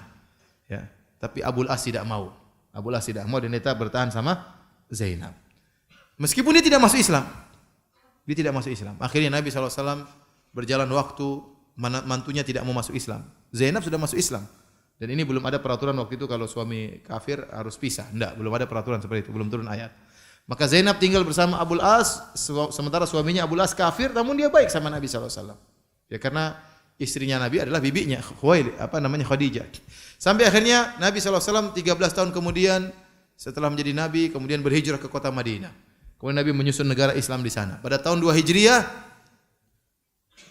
Ya. Tapi Abu As tidak mau. Abu As tidak mau dan dia bertahan sama Zainab. Meskipun dia tidak masuk Islam. Dia tidak masuk Islam. Akhirnya Nabi SAW berjalan waktu, mantunya tidak mau masuk Islam. Zainab sudah masuk Islam. Dan ini belum ada peraturan waktu itu kalau suami kafir harus pisah. Tidak, belum ada peraturan seperti itu, belum turun ayat. Maka Zainab tinggal bersama Abu As, sementara suaminya Abu As kafir, namun dia baik sama Nabi SAW. Ya, karena istrinya Nabi adalah bibinya Khadijah. Sampai akhirnya Nabi SAW 13 tahun kemudian setelah menjadi Nabi kemudian berhijrah ke kota Madinah. Kemudian Nabi menyusun negara Islam di sana. Pada tahun 2 Hijriah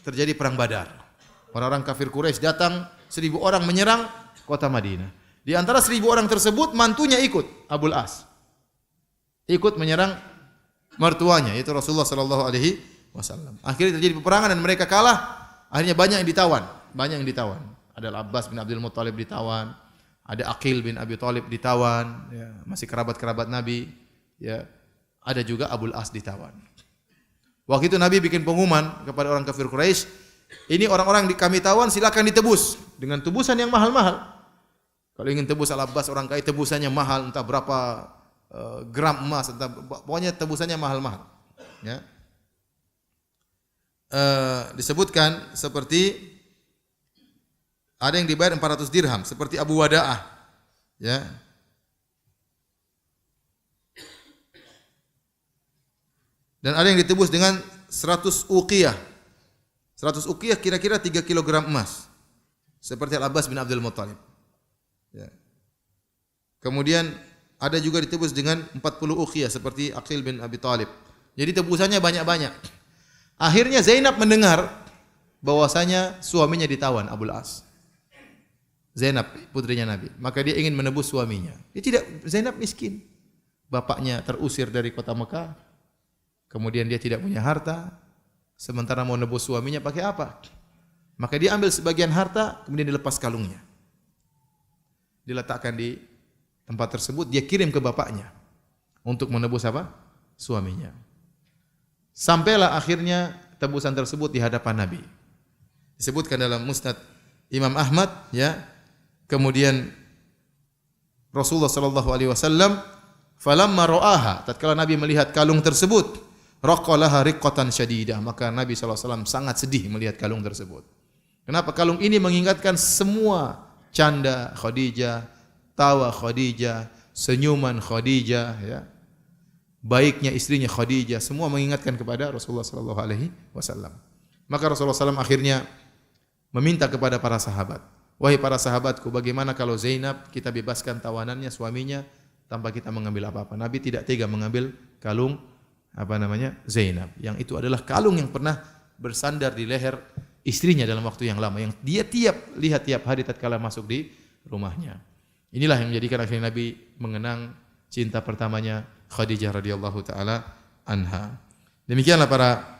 terjadi perang Badar. Orang-orang kafir Quraisy datang, 1.000 orang menyerang kota Madinah. Di antara 1.000 orang tersebut mantunya ikut, Abul As. Ikut menyerang mertuanya, yaitu Rasulullah sallallahu alaihi wasallam. Akhirnya terjadi peperangan dan mereka kalah. Akhirnya banyak yang ditawan. Ada Abbas bin Abdul Muttalib ditawan, ada Aqil bin Abi Thalib ditawan, ya, masih kerabat-kerabat Nabi, ya. Ada juga Abul As ditawan. Waktu itu Nabi bikin pengumuman kepada orang kafir Quraisy, ini orang-orang kami tawan silakan ditebus dengan tebusan yang mahal-mahal. Kalau ingin tebus Al-Abbas orang kaya tebusannya mahal, entah berapa gram emas, entah pokoknya tebusannya mahal-mahal. Ya. Disebutkan seperti ada yang dibayar 400 dirham seperti Abu Wada'ah. Ya. Dan ada yang ditebus dengan 100 uqiyah. 100 uqiyah kira-kira 3 kg emas. Seperti Al-Abbas bin Abdul Muttalib. Ya. Kemudian ada juga ditebus dengan 40 uqiyah seperti Aqil bin Abi Thalib. Jadi tebusannya banyak-banyak. Akhirnya Zainab mendengar bahwasanya suaminya ditawan, Abul As. Zainab putrinya Nabi. Maka dia ingin menebus suaminya. Zainab miskin. Bapaknya terusir dari kota Mekah. Kemudian dia tidak punya harta, sementara mau nebus suaminya pakai apa? Maka dia ambil sebagian harta, kemudian dilepas kalungnya. Diletakkan di tempat tersebut, dia kirim ke bapaknya untuk menebus apa? Suaminya. Sampailah akhirnya tebusan tersebut di hadapan Nabi. Disebutkan dalam Musnad Imam Ahmad, ya. Kemudian Rasulullah sallallahu alaihi wasallam falamma ra'aha, tatkala Nabi melihat kalung tersebut, raqalaha riqqatan syadidah, maka Nabi sallallahu alaihi wasallam sangat sedih melihat kalung tersebut. Kenapa? Kalung ini mengingatkan semua canda Khadijah, tawa Khadijah, senyuman Khadijah, ya. Baiknya istrinya Khadijah, semua mengingatkan kepada Rasulullah sallallahu alaihi wasallam. Maka Rasulullah SAW akhirnya meminta kepada para sahabat, wahai para sahabatku, bagaimana kalau Zainab kita bebaskan tawanannya, suaminya, tanpa kita mengambil apa-apa. Nabi tidak tega mengambil kalung Zainab, yang itu adalah kalung yang pernah bersandar di leher istrinya dalam waktu yang lama, yang dia lihat tiap hari tatkala masuk di rumahnya. Inilah yang menjadikan akhirnya Nabi mengenang cinta pertamanya Khadijah radhiyallahu taala anha. Demikianlah para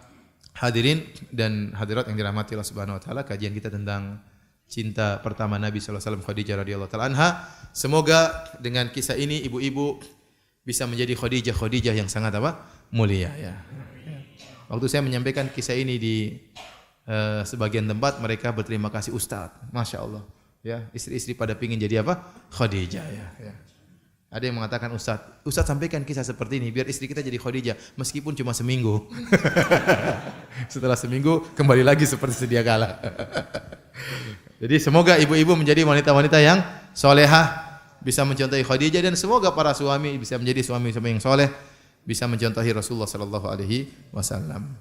hadirin dan hadirat yang dirahmati Allah Subhanahu wa taala, kajian kita tentang cinta pertama Nabi sallallahu alaihi wasallam Khadijah radhiyallahu taala anha. Semoga dengan kisah ini ibu-ibu bisa menjadi Khadijah yang sangat mulia, ya. Waktu saya menyampaikan kisah ini di sebagian tempat, mereka berterima kasih, Ustaz, Masya Allah, ya, istri-istri pada pingin jadi Khadijah, ya. Ada yang mengatakan, Ustaz sampaikan kisah seperti ini biar istri kita jadi Khadijah meskipun cuma seminggu. Setelah seminggu kembali lagi seperti sedia kala. Jadi semoga ibu-ibu menjadi wanita-wanita yang solehah, bisa mencontohi Khadijah, dan semoga para suami bisa menjadi suami-suami yang soleh, bisa mencontohi Rasulullah sallallahu alaihi wasallam.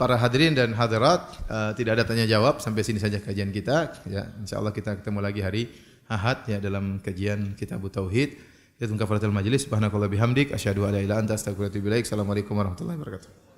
Para hadirin dan hadirat, tidak ada tanya jawab, sampai sini saja kajian kita, ya. Insyaallah kita ketemu lagi hari Ahad, ya, dalam kajian Kitab Tauhid. Kita tunggu kafaratul majlis. Subhanakallah bihamdik asyhadu an la ilaha illa anta astaghfiruka wa atubu ilaik. Assalamualaikum warahmatullahi wabarakatuh.